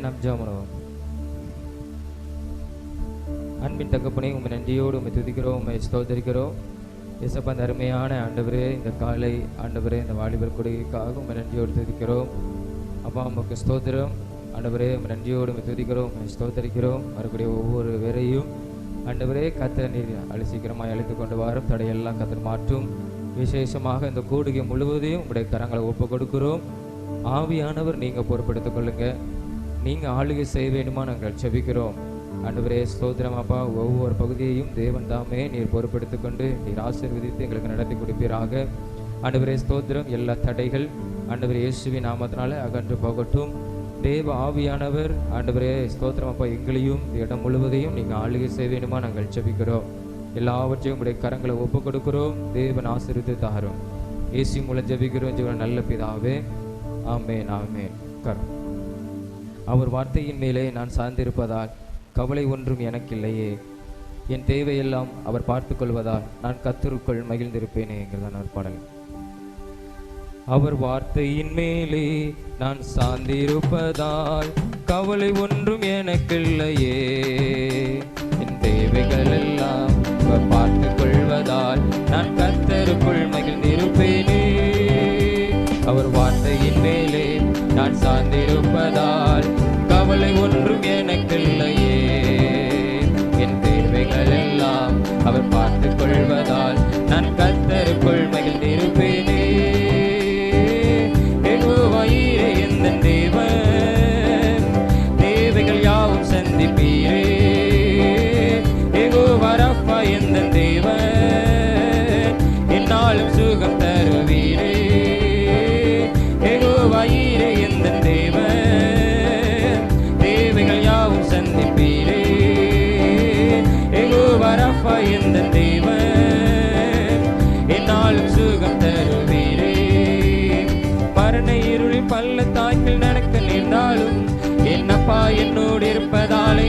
நாம் ஜெபம் பண்ணுவோம். அன்பின் தகப்பனே, உம்மை நன்றியோடு உம்மை துதிக்கிறோம், உம்மை ஸ்தோத்தரிக்கிறோம். இயேசப்பா, இந்த அருமையான ஆண்டவரே, இந்த காலை ஆண்டவரே, இந்த வாலிபர் கொடிக்காக உம்மை நன்றியோடு துதிக்கிறோம். அப்பா, உமக்கு ஸ்தோத்திரம் ஆண்டவரே. உம்மை நன்றியோடு உம்மை துதிக்கிறோம், உம்மை ஸ்தோத்தரிக்கிறோம். வரக்கூடிய ஒவ்வொரு வேரையும் ஆண்டவரே கர்த்தர் நீர் சீக்கிரமாக அழைத்து கொண்டு வாரும். தடையெல்லாம் கர்த்தர் மாற்றும். விசேஷமாக இந்த கூடுகை முழுவதையும் உங்களுடைய கரங்களை ஒப்பு கொடுக்கிறோம். ஆவியானவர் நீங்கள் பொறுப்பெடுத்துக் கொள்ளுங்க. நீங்கள் ஆளுகை செய்ய வேண்டுமா நாங்கள் செபிக்கிறோம். ஆண்டவரே ஸ்தோத்திரம் அப்பா. ஒவ்வொரு பகுதியையும் தேவன் தாமே நீர் பொறுப்பெடுத்துக் கொண்டு நீர் ஆசீர்வதித்து எங்களுக்கு நடத்தி கொடுப்பீராக. ஆண்டவரே ஸ்தோத்திரம். எல்லா தடைகள் ஆண்டவரே இயேசுவின் நாமத்தினால அகன்று போகட்டும். தேவ ஆவியானவர் ஆண்டவரே ஸ்தோத்திரம் அப்பா, எங்களையும் இடம் முழுவதையும் நீங்கள் ஆளுகை செய்ய வேண்டுமா நாங்கள் செபிக்கிறோம். எல்லாவற்றையும் உங்களுடைய கரங்களை ஒப்பு கொடுக்கிறோம். தேவன் ஆசீர்வதித்து தாரும். இயேசு மூலம் ஜெபிக்கிறோம் ஜீவன் நல்ல பிதாவே, ஆமென் ஆமென். அவர் வார்த்தையின் மேலே நான் சார்ந்திருப்பதால் கவலை ஒன்றும் எனக்கில்லையே. என் தேவையெல்லாம் அவர் பார்த்து கொள்வதால் நான் கர்த்தருக்குள் மகிழ்ந்திருப்பேனே என்கிறதான் ஒரு பாடல். அவர் வார்த்தையின் மேலே நான் சார்ந்திருப்பதால் கவலை ஒன்றும் எனக்கில்லையே. என் தேவைகள் எல்லாம் அவர் பார்த்து கொள்வதால் நான் கர்த்தருக்குள் மகிழ்ந்திருப்பேனே. அவர் வார்த்தையின் மேலே நான் சார்ந்திருப்பதால் கவலை ஒன்றும் எனக்கில்லையே. என் தேவைகள் எல்லாம் அவர் பார்த்து கொள்வதால் நான் கர்த்தருக்குள் மகிழ்ந்திருப்பேனே. யெகோவாயீரே எந்தன் தேவன், தேவைகள் யாவும் சந்திப்பீரே. யெகோவா ரப்பா எந்தன் தேவன், என்னாலும் சுகம் தருவீரே. யெகோவாயீரே எந்தன் தேவன், தேவைகள் யாவும் சந்திப்பீரே. யெகோவா ரப்பா எந்தன் தேவன், என்னாலும் சுகம் தருவீரே. மரண இருளில் பள்ளத்தாக்கில் நடக்க நேர்ந்தாலும் என்னப்பா என்னோடு இருப்பதாலே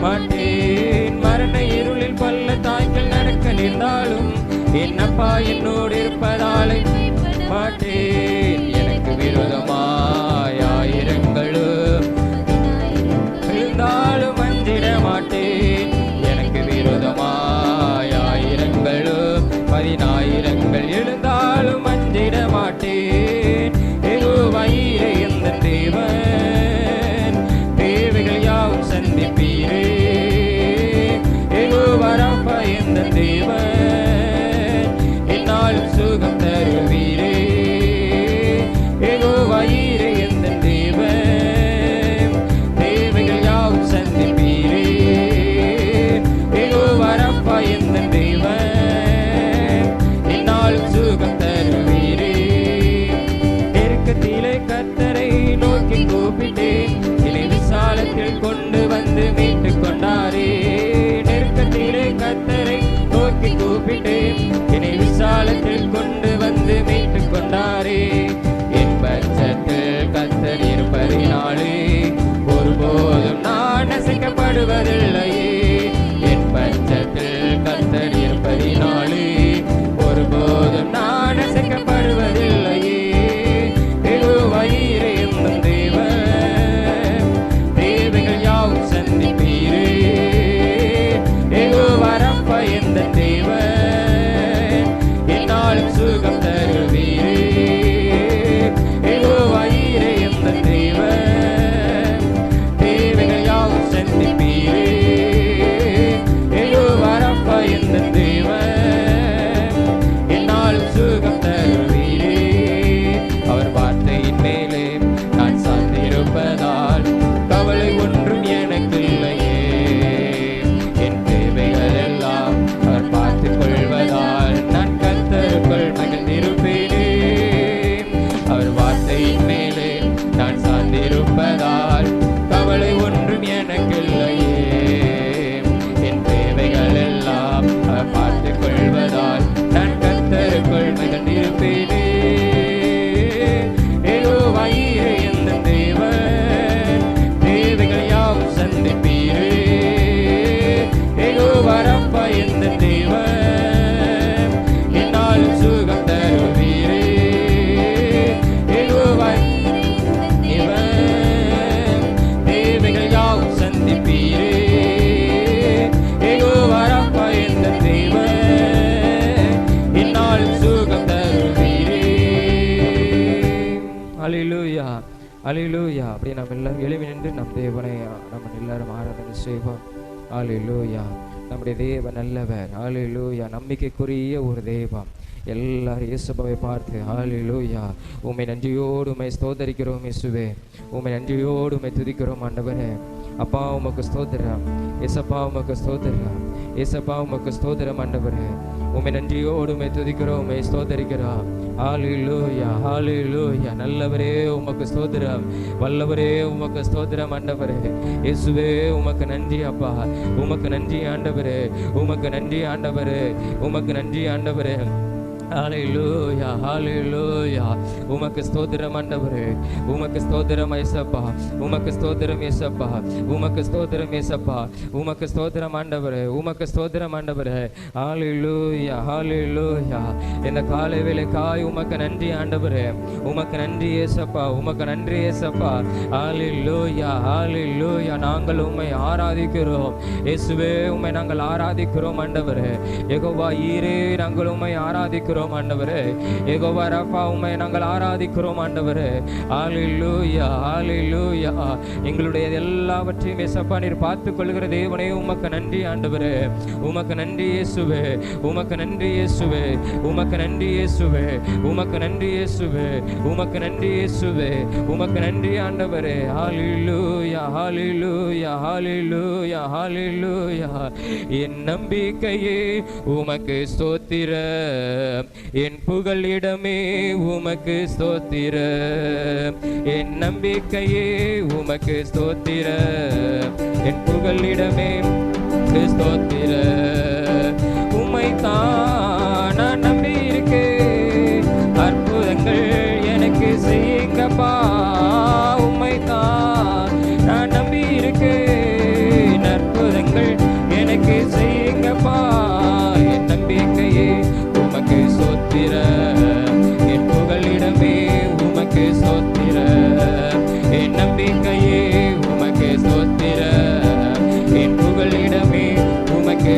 மாட்டேன். மரண இருளில் பள்ளத்தாக்கில் நடக்க நேர்ந்தாலும் என்னப்பா என்னோடு இருப்பதாலே மாட்டேன். எனக்கு விரோதமாய் ஆயிரங்களும் இருந்தாலும் அஞ்சிட மாட்டேன். எனக்கு விரோதமாய் ஆயிரங்களும் 10,000 எழுந்தாலும் அஞ்சிட மாட்டேன். யெகோவாயீரே எந்தன் தேவன், தேவைகள் யாவும் சந்திப்பீரே. யெகோவா ரப்பா எந்தன் தேவன், என்னாலும் சுகம் தருவீரே. யெகோவாயீரே எந்தன் தேவன், தேவைகள் யாவும் சந்திப்பீரே. யெகோவா ரப்பா எந்தன் தேவன், என்னாலும் சுகம் தருவீரே. நெருக்கத்திலே கர்த்தரை நோக்கி கூப்பிட்டேன், என்னை விசாலத்தில் கொண்டு வந்து மீட்டு கொண்டாரே. நெருக்கத்திலே கர்த்தரை நோக்கி கூப்பிட்டேன், என்னை விசாலத்தில் கொண்டு வந்து மீட்டு கொண்டாரே. என் பட்சத்தில் கர்த்தர் இருப்பதினாலே ஒருபோதும் நான் அசைக்கப்படுவதில்லையே. என் பட்சத்தில் கர்த்தர் இருப்பதினாலே ஒருபோதும் நான் அசைக்கப்படுவதில்லையே. யெகோவாயீரே எந்தன் தேவன், தேவைகள் யாவும் சந்திப்பீரே. யெகோவா ரப்பா எந்தன் தேவன், என்னாலும் சுகம் தருவீரே. யெகோவாயீரே எந்தன் தேவன், தேவைகள் யாவும் சந்திப்பீரே. யெகோவா ரப்பா எந்தன் தேவன், என்னாலும் சுகம் தருவீரே. அவர் வார்த்தையின் மேலே நான் சார்ந்திருப்பதால் கவலை ஒன்றும் எனக்கில்லையே. என் தேவைகள் எல்லாம் அவர் பார்த்து கொள்வதால் நான் கர்த்தருக்குள் மகிழ்ந்திருப்பேனே. அவர் வார்த்தையின் மேலே நான் சார்ந்திருப்பதால் கவலை ஒன்றும் எனக்கில்லையே. என் தேவைகள் எல்லாம் அவர் பார்த்து கொள்வதால் நான் கர்த்தருக்குள் மகிழ்ந்திருப்பேனே. யெகோவாயீரே எந்தன் தேவன், தேவைகள் யாவும் சந்திப்பீரே. யெகோவா ரப்பா எந்தன் தேவன், என்னாலும் சுகம் தருவீரே. யெகோவா தேவன், அல்லேலூயா. அப்படியே நம்ம எல்லாம் எழுவி நின்று நம் தேவனை நம்ம எல்லாரும் ஆராதனை செய்வோம். அல்லேலூயா. நம்முடைய தேவன் நல்லவர். அல்லேலூயா. நம்பிக்கைக்குரிய ஒரு தேவன். எல்லாரும் இயேசுவை பார்த்து அல்லேலூயா, உம்மை நன்றியோடு உம்மை ஸ்தோத்தரிக்கிறோம் இயேசுவே, உம்மை நன்றியோடு உம்மை துதிக்கிறோம் ஆண்டவரே. அப்பா உமக்கு ஸ்தோத்திரம், ஏசப்பா உமக்கு ஸ்தோத்திரம், ஏசப்பா உமக்கு ஸ்தோத்திரம் ஆண்டவரே. உம்மை நன்றியோடு உம்மை துதிக்கிறோம், உம்மை ஸ்தோத்தரிக்கிறோம். ஹல்லேலூயா, ஹல்லேலூயா. நல்லவரே உமக்கு ஸ்தோத்திரம், வல்லவரே உமக்கு ஸ்தோத்திரம் ஆண்டவரே. இயேசுவே உமக்கு நன்றி அப்பா, உமக்கு நன்றி ஆண்டவரே, உமக்கு நன்றி ஆண்டவரே, உமக்கு நன்றி ஆண்டவரே. ஹல்லேலூயா, ஹல்லேலூயா. உமக்கு ஸ்தோத்திரம் ஆண்டவரே, உமக்கு ஸ்தோத்திரம் இயேசப்பா, உமக்கு ஸ்தோத்திரம் இயேசப்பா, உமக்கு ஸ்தோத்திரம் இயேசப்பா, உமக்கு ஸ்தோத்திரம் ஆண்டவரே, உமக்கு ஸ்தோத்திரம் ஆண்டவரே. ஹல்லேலூயா, ஹல்லேலூயா. இந்த காலை வேளைக்காய் உமக்கு நன்றி ஆண்டவரே, உமக்கு நன்றி இயேசப்பா, உமக்கு நன்றி இயேசப்பா. ஹல்லேலூயா, ஹல்லேலூயா. நாங்கள் உம்மை ஆராதிக்கிறோம் இயேசுவே, உம்மை நாங்கள் ஆராதிக்கிறோம் ஆண்டவரே. யெகோவா ஈரே, நாங்கள் உம்மை ஆராதிக்கிறோம் ஆண்டவரே. யெகோவா ரஃபா, உம்மை நாங்கள் ஆராதிக்கிறோம் ஆண்டவரே. ஹல்லேலூயா, ஹல்லேலூயா. எங்களுடைய எல்லாவற்றையும் இயேசப்பா நீர் பார்த்துக் கொள்கிற தேவனே, உமக்கு நன்றி ஆண்டவரே, உமக்கு நன்றி இயேசுவே, உமக்கு நன்றி இயேசுவே, உமக்கு நன்றி இயேசுவே, உமக்கு நன்றி இயேசுவே, உமக்கு நன்றி இயேசுவே, உமக்கு நன்றி ஆண்டவரே. ஹல்லேலூயா, ஹல்லேலூயா, ஹல்லேலூயா, ஹல்லேலூயா. என் நம்பிக்கையே உமக்கு ஸ்தோத்திரம், என் புகழிடமே உமக்கு ஸ்தோத்திரம், என் நம்பிக்கையே உமக்கு ஸ்தோத்திரம், என் புகழிடமே உமக்கு ஸ்தோத்திரம். உம்மைத்தான் நான் நம்பி இருக்கேன், அற்புதங்கள் எனக்கு செய்யுங்கப்பா. உம்மைத்தான் நான் நம்பி இருக்கேன், அற்புதங்கள் எனக்கு செய்யுங்கப்பா. என் நம்பிக்கையே உமக்கு ஸ்தோத்திரம், என் புகழிடமே உமக்கு ஸ்தோத்திரம், என் நம்பிக்கையே உமக்கு ஸ்தோத்திரம், என் புகழிடமே உமக்கு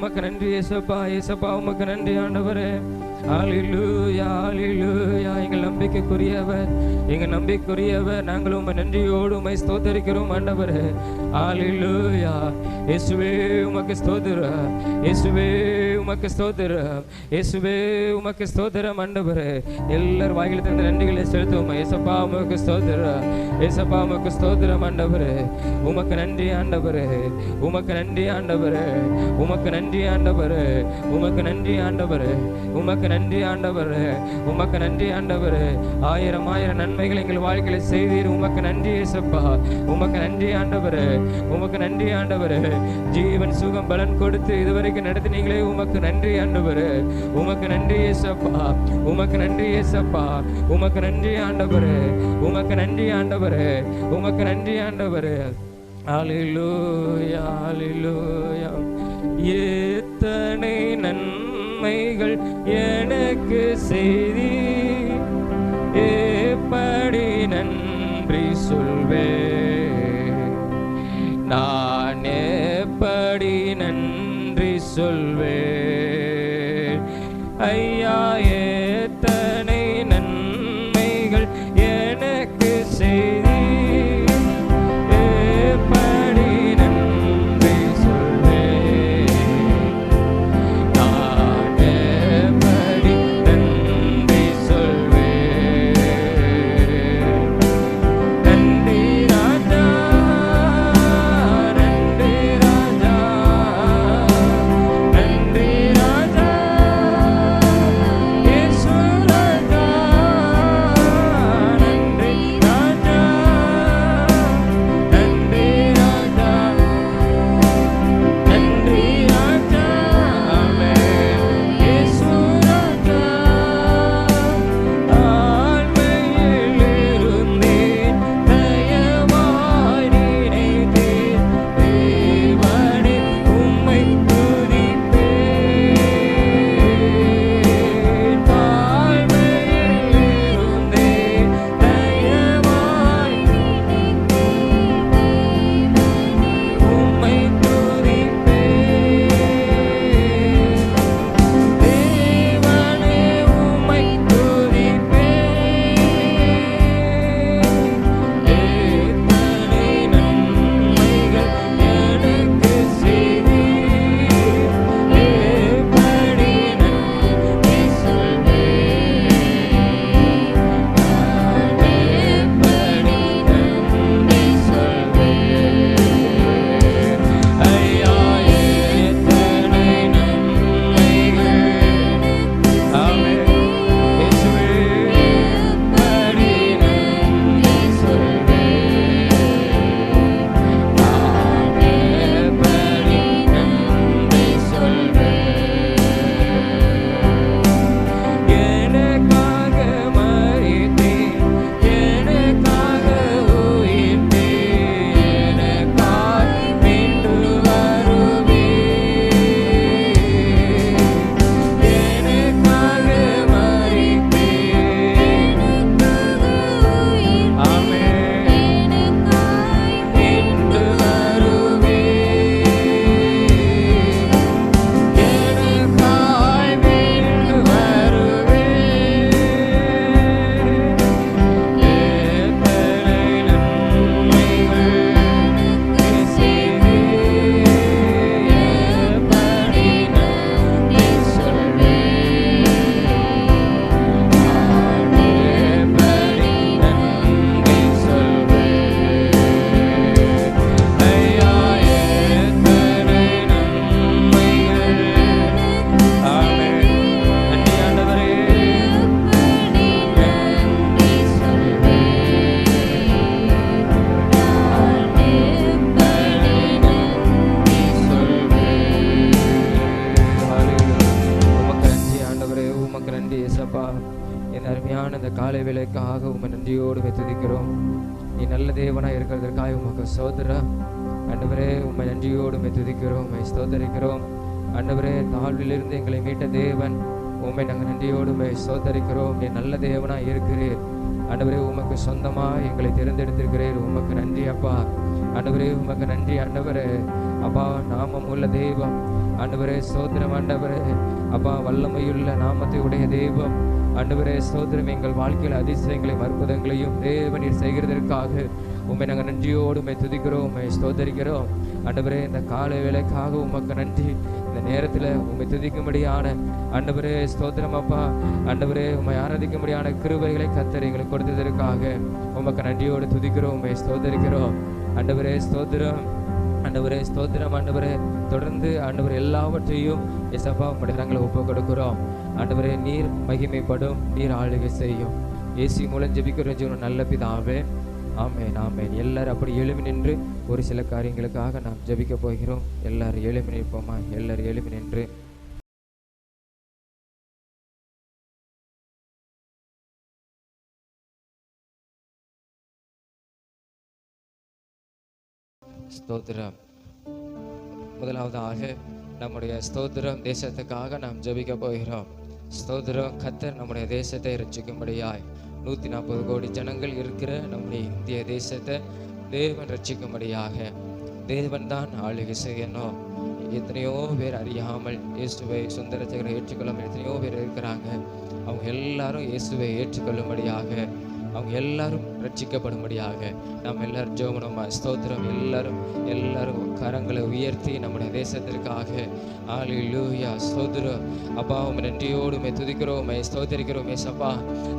உமக்கு நன்றி ஏசப்பா. ஏசப்பா உமக்கு நன்றி ஆண்டவரே. ஹல்லேலூயா ஹல்லேலூயா. எங்கள் நம்பிக்கைக்குரியவர், எங்கள் நம்பிக்கைக்குரியவர். நாங்கள் உம்மை நன்றியோடு உம்மை ஸ்தோத்தரிக்கிறோம் ஆண்டவரே. ஹல்லேலூயா. இயேசுவே உமக்கு ஸ்தோத்திரம், இயேசுவே உமக்கு ஸ்தோத்திரம், இயேசுவே உமக்கு ஸ்தோத்திரம் ஆண்டவரே. எல்லார் வாயில தந்த நன்றிகளை செலுத்துவோம். ஏசப்பா உமக்கு ஸ்தோத்திரம், ஏசப்பா உமக்கு ஸ்தோத்திரம் ஆண்டவரே. உமக்கு நன்றி ஆண்டவரே, உமக்கு நன்றி ஆண்டவரே, உமக்கு நன்றி ஆண்டவரே, உமக்கு நன்றி ஆண்டவரே, உமக்கு நன்றி ஆண்டவரே, உமக்கு நன்றி ஆண்டவரே. ஆயிரம் ஆயிரம் நன்மைகள் எங்கள் வாழ்க்கையில செய்தீர். உமக்கு நன்றி ஏசப்பா, உமக்கு நன்றி ஆண்டவரே, உமக்கு நன்றி ஆண்டவரே. ஜீவன் சுகம் பலன் கொடுத்து இதுவரைக்கும் நடத்தினீங்களே, உமக்கு நன்றி ஆண்டவரே, உமக்கு நன்றி ஏசப்பா, உமக்கு நன்றி ஏசப்பா, உமக்கு நன்றி ஆண்டவரே, உமக்கு நன்றி ஆண்டவரே, உமக்கு நன்றி ஆண்டவரே. ஹல்லேலூயா ஹல்லேலூயா. எத்தனை நன்மைகள் எனக்கு செய்தி, எப்படி நன்றி சொல்வேன், நான் எப்படி நன்றி சொல்வேன். ஐயா எத்தனை நன்மைகள் எனக்கு செய்தி, காலை வேளைக்காக உம்மை நன்றியோடு துதிக்கிறோம். நீ நல்ல தேவனாக இருக்கிறதற்காக உமக்கு ஸ்தோத்திரம் ஆண்டவரே. உம்மை நன்றியோடு துதிக்கிறோம், உம்மை ஸ்தோத்தரிக்கிறோம் ஆண்டவரே. தாழ்விலிருந்து எங்களை மீட்ட தேவன், உம்மை நாங்கள் நன்றியோடு ஸ்தோத்தரிக்கிறோம். நீ நல்ல தேவனாக இருக்கிறீர் ஆண்டவரே. உமக்கு சொந்தமாக எங்களை தேர்ந்தெடுத்திருக்கிறீர், உமக்கு நன்றி அப்பா ஆண்டவரே. உமக்கு நன்றி ஆண்டவரே. அப்பா நாமம் உள்ள தெய்வம் ஆண்டவரே ஸ்தோத்திரம் ஆண்டவரே. அப்பா வல்லமையுள்ள நாமத்தை உடைய தெய்வம் ஆண்டவரே ஸ்தோத்திரம். எங்கள் வாழ்க்கையில் அதிசயங்களையும் அற்புதங்களையும் தேவனீர் செய்கிறதற்காக உண்மை நாங்கள் நன்றியோடு உண்மை துதிக்கிறோம், உண்மை ஸ்தோத்தரிக்கிறோம் ஆண்டவரே. இந்த காலை வேளைக்காக உமக்கு நன்றி. இந்த நேரத்தில் உண்மை துதிக்கும்படியான ஆண்டவரே ஸ்தோத்திரம் அப்பா. ஆண்டவரே உண்மை ஆராதிக்கும்படியான கிருபைகளை கர்த்தர் எங்களுக்கு கொடுத்ததற்காக உமக்கு நன்றியோடு துதிக்கிறோம், உண்மை ஸ்தோத்தரிக்கிறோம் ஆண்டவரே ஸ்தோத்திரம். ஆண்டவரே ஸ்தோத்திரம் ஆண்டவரே. தொடர்ந்து ஆண்டவர் எல்லாவற்றையும் இயேசப்பா உம்முடைய கரங்களை ஒப்பு கொடுக்கிறோம் ஆண்டவரே. நீர் மகிமைப்படும், நீர் ஆளுகை செய்யும். இயேசு மூலம் ஜெபிக்கிற ஜீவன் நல்ல பிதாவே, ஆமென் ஆமென். எல்லாரும் அப்படி எழுமி நின்று ஒரு சில காரியங்களுக்காக நாம் ஜெபிக்க போகிறோம். எல்லாரும் எழுமி நிற்போமா? எல்லாரும் எழுமி நின்று ஸ்தோத்திரம். முதலாவதாக நம்முடைய ஸ்தோத்திரம் தேசத்துக்காக நாம் ஜெபிக்க போகிறோம். ஸ்தோத்திரம். கர்த்தர் நம்முடைய தேசத்தை ரட்சிக்கும்படியாய் 140 கோடி ஜனங்கள் இருக்கிற நம்முடைய இந்திய தேசத்தை தேவன் ரட்சிக்கும்படியாக தேவன் தான் ஆளுகை செய்யணும். எத்தனையோ பேர் அறியாமல் இயேசுவை சொந்த ரட்சகரை ஏற்றுக்கொள்ளாமல் எத்தனையோ பேர் இருக்கிறாங்க. அவங்க எல்லாரும் இயேசுவை ஏற்றுக்கொள்ளும்படியாக, அவங்க எல்லாரும் ரட்சிக்கப்படும்படியாக நாம் எல்லாரும் ஜெபமா ஸ்தோத்திரம். எல்லாரும் கரங்களை உயர்த்தி நம்முடைய தேசத்திற்காக ஹல்லேலூயா ஸ்தோத்திரம். அப்பா உம்மை நன்றியோடு உம்மை துதிக்கிறோம், உம்மை ஸ்தோத்திரிக்கிறோம் ஏசப்பா.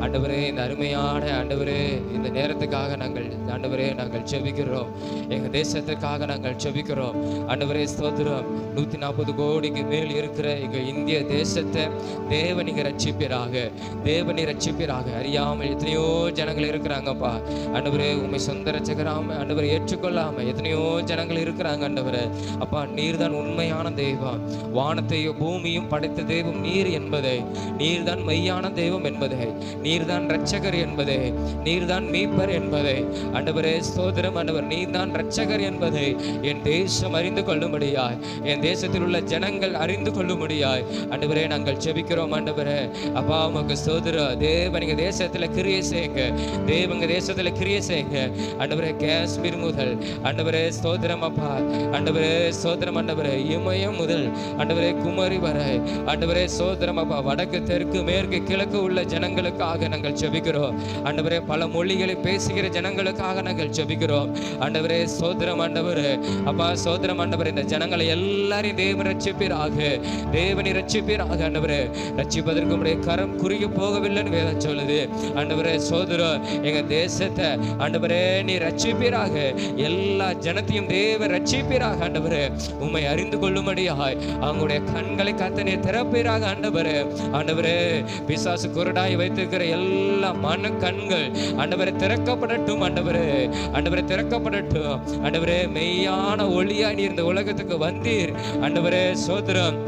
ஆண்டவரே இந்த அருமையான ஆண்டவரே இந்த நேரத்துக்காக நாங்கள் ஜெபிக்கிறோம். எங்கள் தேசத்துக்காக நாங்கள் ஜெபிக்கிறோம் ஆண்டவரே ஸ்தோத்திரம். 140 கோடிக்கு மேல் இருக்கிற எங்கள் இந்திய தேசத்தை தேவனீர் ரட்சிப்பீராக, தேவனீர் ரட்சிப்பீராக. அறியாமல் எத்தனையோ ஜனங்கள் இருக்கிறாங்கப்பா ஆண்டவரே. உம்மை சொந்த ரட்சகராம ஆண்டவரை ஏற்றுக்கொள்ளாம எத்தனையோ ஜனங்கள் இருக்கிறாங்க ஆண்டவரே. அப்பா நீர் தான் உண்மையான தெய்வம். வானத்தையும் பூமியும் படைத்த தெய்வம் நீர் என்பதை, நீர் தான் மெய்யான தெய்வம் என்பதை, நீர் தான் ரட்சகர் என்பதை, நீர் தான் மீட்பர் என்பதை ஆண்டவரே ஸ்தோத்திரம். ஆண்டவர் நீர் தான் ரட்சகர் என்பதை என் தேசம் அறிந்து கொள்ளும்படியாய், என் தேசத்தில் உள்ள ஜனங்கள் அறிந்து கொள்ளும்படியாய் ஆண்டவரே நாங்கள் ஜெபிக்கிறோம் ஆண்டவரே. அப்பா உமக்கு ஸ்தோத்திரம். தேவன் எங்க தேசத்துல கிரியை செய்யுங்க, தேவங்க தேசத்துல கிரியை செய்யுங்க ஆண்டவரே. காஷ்மீர் முதல் ஆண்டவரே ஸ்தோத்திரம் அப்பா, ஆண்டவரே ஸ்தோத்திரம் ஆண்டவரே. இமயம் முதல் ஆண்டவரே குமரி வரை ஆண்டவரே ஸ்தோத்திரம் அப்பா. வடக்கு தெற்கு மேற்கு கிழக்கு உள்ள ஜனங்களுக்காக நாங்கள் ஜெபிக்கிறோம் ஆண்டவரே. பல மொழிகளை பேசுகிற ஜனங்களுக்காக நாங்கள் ஜெபிக்கிறோம் ஆண்டவரே ஸ்தோத்திரம் ஆண்டவரே. அப்பா ஸ்தோத்திரம் ஆண்டவரே. இந்த ஜனங்களை எல்லாரையும் தேவன் ரட்சிப்பீராக, தேவனை ரட்சிப்பீராக ஆண்டவரே. ரட்சிப்பதற்கு உம்முடைய கரம் குறுகி போகவில்லைன்னு வேதம் சொல்லுது ஆண்டவரே ஸ்தோத்திரம். எங்க தேசத்தை ஆண்டவரே நீ ரட்சிப்பீராக, எல்லா ஜனத்தையும் தேவன் ரட்சிப்பீராக ஆண்டவரே. உம்மை அறிந்து கொள்ளும்படியாய் அவங்களுடைய கண்களை காத்து நீர் திறப்பீராக ஆண்டவரே. ஆண்டவரே பிசாசு குருடாய் வைத்திருக்கிற எல்லா மன கண்கள் ஆண்டவரே திறக்கப்படட்டும் ஆண்டவரே. ஆண்டவரே திறக்கப்படட்டும் ஆண்டவரே. மெய்யான ஒளியா நீர் இந்த உலகத்துக்கு வந்தீர் ஆண்டவரே ஸ்தோத்திரம்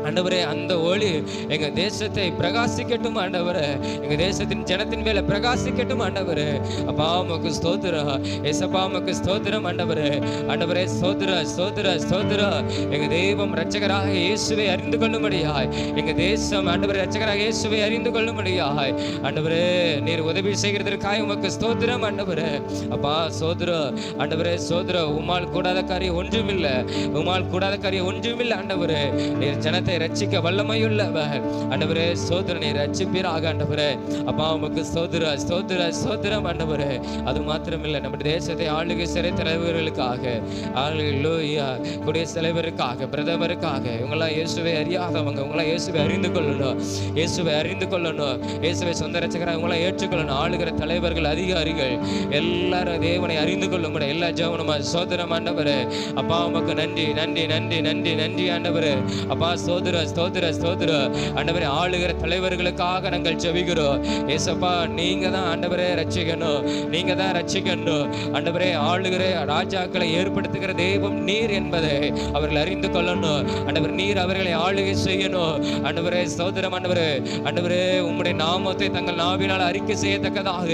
ஆண்டவரே. அந்த ஒளி எங்க தேசத்தை பிரகாசிக்கட்டும் ஆண்டவரே. எங்க தேசத்தின் ஜனத்தின் மேல பிரகாசிக்கட்டும் ஆண்டவரே. அப்பா உமக்கு ஸ்தோத்திரம் ஏசப்பா, உமக்கு ஸ்தோத்திரம் ஆண்டவரே. ஆண்டவரே ஸ்தோத்திரம் ஸ்தோத்திரம் ஸ்தோத்திரம். எங்க தெய்வம் ரட்சகராக இயேசுவை அறிந்து கொள்ளும்படியாய், எங்க தேசம் ஆண்டவரே ரட்சகராக இயேசுவை அறிந்து கொள்ளும்படியாய் ஆண்டவரே நீர் உதவி செய்கிறதற்காக உமக்கு ஸ்தோத்திரம் ஆண்டவரே. அப்பா ஸ்தோத்திரம் ஆண்டவரே ஸ்தோத்திரம். உம்மால் கூடாத காரியம் ஒன்றுமில்லை, உம்மால் கூடாத காரியம் ஒன்றுமில்லை ஆண்டவரே. நீர் ஜனத்தை ரட்சிக்க வல்லமையுள்ளவர் ஆண்டவரே ஸ்தோத்திரம். நீர் ரட்சிப்பீராக ஆண்டவரே. அப்பா உமக்கு ஸ்தோத்திரம் ஸ்தோத்திரம் ஸ்தோத்திரம் ஆண்டவரே. அது மாத்திரமில்லை, நம்முடைய தேசத்தை ஆளுகை சிறை தலைவர்களுக்காக, ஹல்லேலூயா குடியரசுத் தலைவருக்காக, பிரதமருக்காக, இவங்களாம் இயேசுவை அறியாதவங்க, இவங்களாம் இயேசுவை அறிந்து கொள்ளணும், இயேசுவை அறிந்து கொள்ளணும், இயேசுவை சொந்த ரட்சகராக இவங்களாம் ஏற்றுக்கொள்ளணும். ஆளுகிற தலைவர்கள் அதிகாரிகள் எல்லாரும் தேவனை அறிந்து கொள்ளும் கூட எல்லா ஜெபனுமா ஸ்தோத்திரம் ஆண்டவரே. அப்பா உமக்கு நன்றி நன்றி நன்றி நன்றி நன்றி ஆண்டவரே. அப்பா ஸ்தோத்திரம் ஸ்தோத்திரம் ஸ்தோத்திரம் ஆண்டவரே. ஆளுகிற தலைவர்களுக்காக நாங்கள் ஜெபிக்கிறோம் ஏசப்பா. நீங்க தான் ஆண்டவரே ரட்சிக்கணும், நீங்க தான் ரட்சிக்கணும் ஆண்டவரே. ஆளுகிற ராஜாக்களை ஏற்படுத்துகிற தெய்வம் நீர் என்பதை அவர்கள் அறிந்து கொள்ளணும் ஆண்டவர். நீர் அவர்களை ஆளுகை செய்யணும் ஆண்டவரே ஸ்தோத்திரம் ஆண்டவரே. ஆண்டவரே உம்முடைய நாமத்தை தங்கள் நாவினால் அறிக்கை செய்யத்தக்கதாக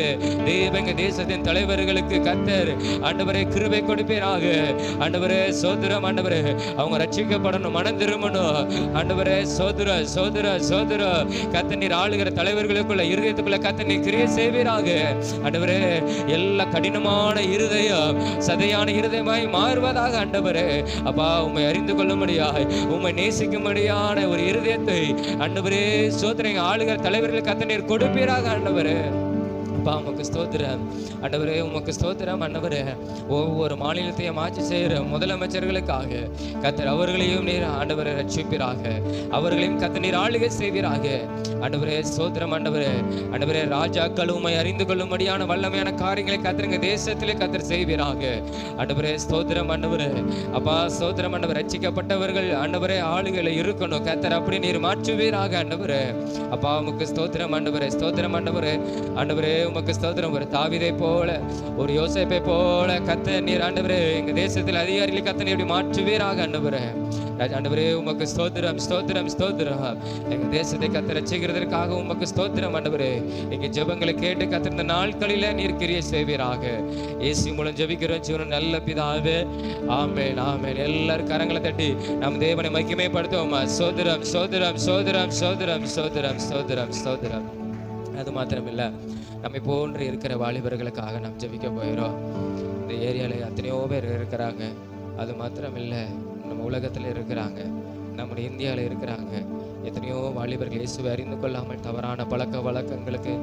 தேவங்க தேசத்தின் தலைவர்களுக்கு கர்த்தர் ஆண்டவரே கிருபை கொடுப்பீராக ஆண்டவரே ஸ்தோத்திரம் ஆண்டவரே. அவங்க ரட்சிக்கப்படணும், மனம் திரும்பணும் ஆண்டவரே சோதர சோதர சோதர கர்த்தர் ஆளுகிற தலைவர்களுக்குள்ள இருதயத்துக்குள்ள கர்த்தர் கிரியை செய்வீராக. ஆண்டவரே எல்லா கடினமான இருதயம் சதையான இருதயமாய் மாறுவதாக. ஆண்டவரே அப்பா உம்மை அறிந்து கொள்ளும்படியாய் உம்மை நேசிக்கும்படியான ஒரு இருதயத்தை ஆண்டவரே சோதனை ஆளுகிற தலைவர்கள் கர்த்தர் கொடுப்பீராக. ஆண்டவரே அப்பா உமக்கு ஸ்தோத்திரம். ஆண்டவரே உமக்கு ஸ்தோத்திரம். ஆண்டவரே ஒவ்வொரு மாநிலத்தையும் ஆட்சி செய்கிற முதலமைச்சர்களுக்காக கர்த்தர் அவர்களையும் நீர் ஆண்டவரை ரட்சிப்பீராக, அவர்களையும் கர்த்தர் நீர் ஆளுகை செய்வீராக. ஆண்டவரே ஸ்தோத்திரம். ஆண்டவரே ஆண்டவரே ராஜாக்கள் உம்மை அறிந்து கொள்ளும்படியான வல்லமையான காரியங்களை கர்த்தர் தேசத்திலே கர்த்தர் செய்வீராக. ஆண்டவரே ஸ்தோத்திரம். ஆண்டவரே அப்பா ஸ்தோத்திரம். ஆண்டவர் ரட்சிக்கப்பட்டவர்கள் ஆண்டவரே ஆளுகளை இருக்கணும் கர்த்தர் அப்படி நீர் மாற்றுவீராக. ஆண்டவரே அப்பா உமக்கு ஸ்தோத்திரம். ஆண்டவரே ஸ்தோத்திரம். ஆண்டவரே ஆண்டவரே உமக்கு ஸ்தோத்திரம். ஒரு தாவீதை போல ஒரு யோசேப்பை போல கர்த்தர் நீர் ஆண்டவரே எங்க தேசத்தில் அதிகாரிகளை கர்த்தர் நீர் மாற்றுவீராக. ஆண்டவரே ஆண்டவரே உமக்கு ஸ்தோத்திரம் ஸ்தோத்திரம் ஸ்தோத்திரம். எங்க தேசத்தை கர்த்தர் ரட்சிக்கிறதற்காக உமக்கு ஸ்தோத்திரம். ஆண்டவரே எங்க ஜெபங்களை கேட்டு கர்த்தர் இந்த நாட்களில நீர் கிரியை செய்வீராக. இயேசு மூலம் ஜெபிக்கிறோம் ஜீவன் நல்ல பிதாவே, ஆமென் ஆமென். எல்லாரும் கரங்களை தட்டி நம் தேவனை மகிமைப்படுத்துவோமா? ஸ்தோத்திரம் ஸ்தோத்திரம் ஸ்தோத்திரம் ஸ்தோத்திரம் ஸ்தோத்திரம் ஸ்தோத்திரம் ஸ்தோத்திரம். அது மாத்திரமில்லை, நம்மை போன்று இருக்கிற வாலிபர்களுக்காக நாம் ஜெபிக்க போயிடும். இந்த ஏரியாவில் எத்தனையோ பேர் இருக்கிறாங்க. அது மாத்திரம் இல்லை, நம்ம உலகத்தில் இருக்கிறாங்க, நம்முடைய இந்தியாவில் இருக்கிறாங்க. எத்தனையோ வாலிபர்கள் இயேசுவை அறிந்து கொள்ளாமல் தவறான பழக்க வழக்கங்களுக்கு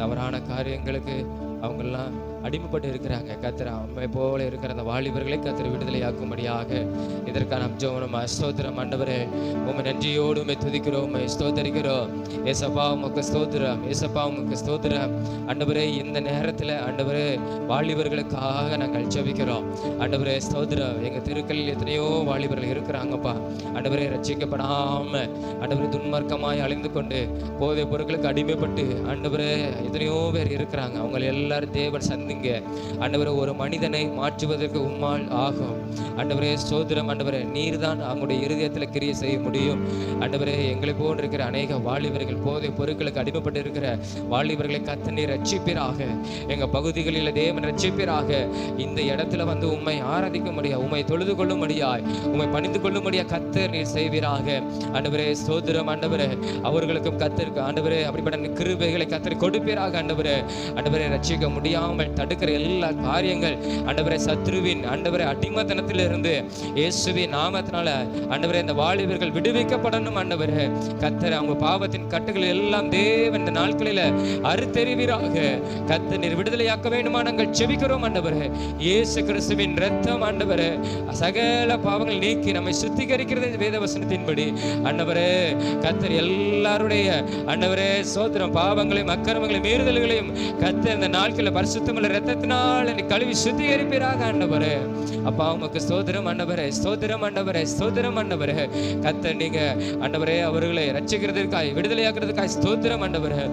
தவறான காரியங்களுக்கு அவங்கெல்லாம் அடிமைப்பட்டு இருக்கிறாங்க. கர்த்தர் அம்மை போல இருக்கிற அந்த வாலிபர்களை கர்த்தர் விடுதலையாக்கும்படியாக இதற்கான நாம் ஜெபம். ஸ்தோத்திரம். ஆண்டவரே உம்மை நன்றியோடு உம்மை துதிக்கிறோம், உம்மை ஸ்தோத்தரிக்கிறோம். ஏசப்பா உமக்கு ஸ்தோத்திரம், ஏசப்பா உமக்கு ஸ்தோத்திரம். ஆண்டவரே இந்த நேரத்தில் ஆண்டவரே வாலிபர்களுக்காக நாங்கள் ஜெபிக்கிறோம். ஆண்டவரே ஸ்தோத்திரம். எங்கள் தெருக்களில் எத்தனையோ வாலிபர்கள் இருக்கிறாங்கப்பா. ஆண்டவரே ரட்சிக்கப்படாம ஆண்டவரே துன்மார்க்கமாய் அழிந்து கொண்டு போதை பொருட்களுக்கு அடிமைப்பட்டு ஆண்டவரே எத்தனையோ பேர் இருக்கிறாங்க. அவங்க எல்லாரும் தேவன் சந்திங்க. ஆண்டவரே ஒரு மனிதனை மாற்றுவதற்கு உம்மால் ஆகும். ஆண்டவரே ஸ்தோத்திரம். ஆண்டவரே நீர் தான் அவங்களுடைய இருதயத்தில் கிரியை செய்ய முடியும். ஆண்டவரே எங்களை போன்று இருக்கிற அநேக வாலிபர்கள் போதை பொருட்களுக்கு அடிமைப்பட்டு இருக்கிற வாலிபர்களை கர்த்தர் நீர் ரட்சிப்பீராக. எங்கள் பகுதிகளில் தேவன் ரட்சிப்பீராக. இந்த இடத்துல வந்து உம்மை ஆராதிக்க முடியாது, உம்மை தொழுது கொள்ள முடியாது, உம்மை பணிந்து கொள்ள முடியாது கர்த்தர் நீர் செய்வீராக. ஆண்டவரே ஸ்தோத்திரம். ஆண்டவரே அவர்களுக்கும் கர்த்தருக்கு ஆண்டவரே அப்படிப்பட்ட கிருபைகளை கர்த்தர் கொடுப்பீராக. ஆண்டவரே ஆண்டவரை ரட்சிக்க முடியாமல் தடுக்கிற எல்லா காரியங்கள் ஆண்டவரே சத்ருவின் ஆண்டவரே அடிமத்தனத்திலிருந்து இயேசுவின் நாமத்தினால ஆண்டவரே இந்த வாலிபர்கள் விடுவிக்கப்படணும். ஆண்டவரே கர்த்தர் அவங்க பாவத்தின் கட்டுகள் எல்லாம் தேவன் இந்த நாட்களில் அறுத்தெறிவீராக. கர்த்தர் நீர் விடுதலையாக்க வேண்டுமா நாங்கள் ஜெபிக்கிறோம். ஆண்டவரே இயேசு கிறிஸ்துவின் இரத்தம் ஆண்டவரே சகல பாவங்கள் நீக்கி நம்மை சுத்திகரிக்கிறது வேத வசனத்தின்படி. ஆண்டவரே கர்த்தர் எல்லாருடைய ஆண்டவரே சோத்திரம் பாவங்களையும் அக்கிரமங்களையும் மீறுதல்களையும் கர்த்தர் இந்த நாட்களில் பரிசுத்தமுள்ள இரத்தத்தினால் என்னை கழுவி சுத்திகரிப்பீராக. ஆண்டவரே அப்பா உமக்கு ஸ்தோத்திரம். ஆண்டவரே ஸ்தோத்திரம். ஆண்டவரே ஸ்தோத்திரம். ஆண்டவரே கர்த்தர் நீங்க ஆண்டவரே அவர்களை ரட்சிக்கிறதுக்காய் விடுதலையாக்குறதுக்காய் ஸ்தோத்திரம். ஆண்டவரே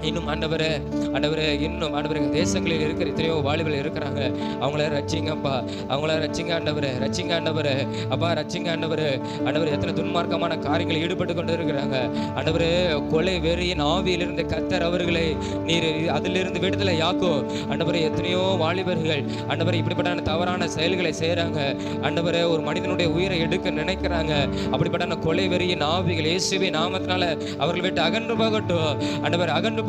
இன்னும் ஆண்டவரே ஆண்டவரே இன்னும் ஆண்டவரே தேசங்களில் இருக்கிற எத்தனையோ வாலிபர்கள் இருக்கிறாங்க. அவங்கள ரட்சிங்கப்பா, அவங்கள ரட்சிங்க ஆண்டவரே, ரட்சிங்க ஆண்டவரே அப்பா, ரட்சிங்க ஆண்டவரே. ஆண்டவரே எத்தனை துன்மார்க்கமான காரியங்கள் ஈடுபட்டு கொண்டு இருக்கிறாங்க. ஆண்டவரே கொலை வெறியின் ஆவியிலிருந்து கர்த்தர் அவர்களை நீர் அதிலிருந்து விடுதலை யாக்கும். ஆண்டவரே எத்தனையோ வாலிபர்கள் ஆண்டவரே இப்படிப்பட்ட தவறான செயல்களை செய்கிறாங்க. ஆண்டவரே ஒரு மனிதனுடைய உயிரை எடுக்க நினைக்கிறாங்க. அப்படிப்பட்ட கொலை வெறியின் ஆவிகள் இயேசுவின் நாமத்தினால அவர்கள் விட்டு அகன்று போகட்டும். ஆண்டவர் அகன்று போகட்டும்.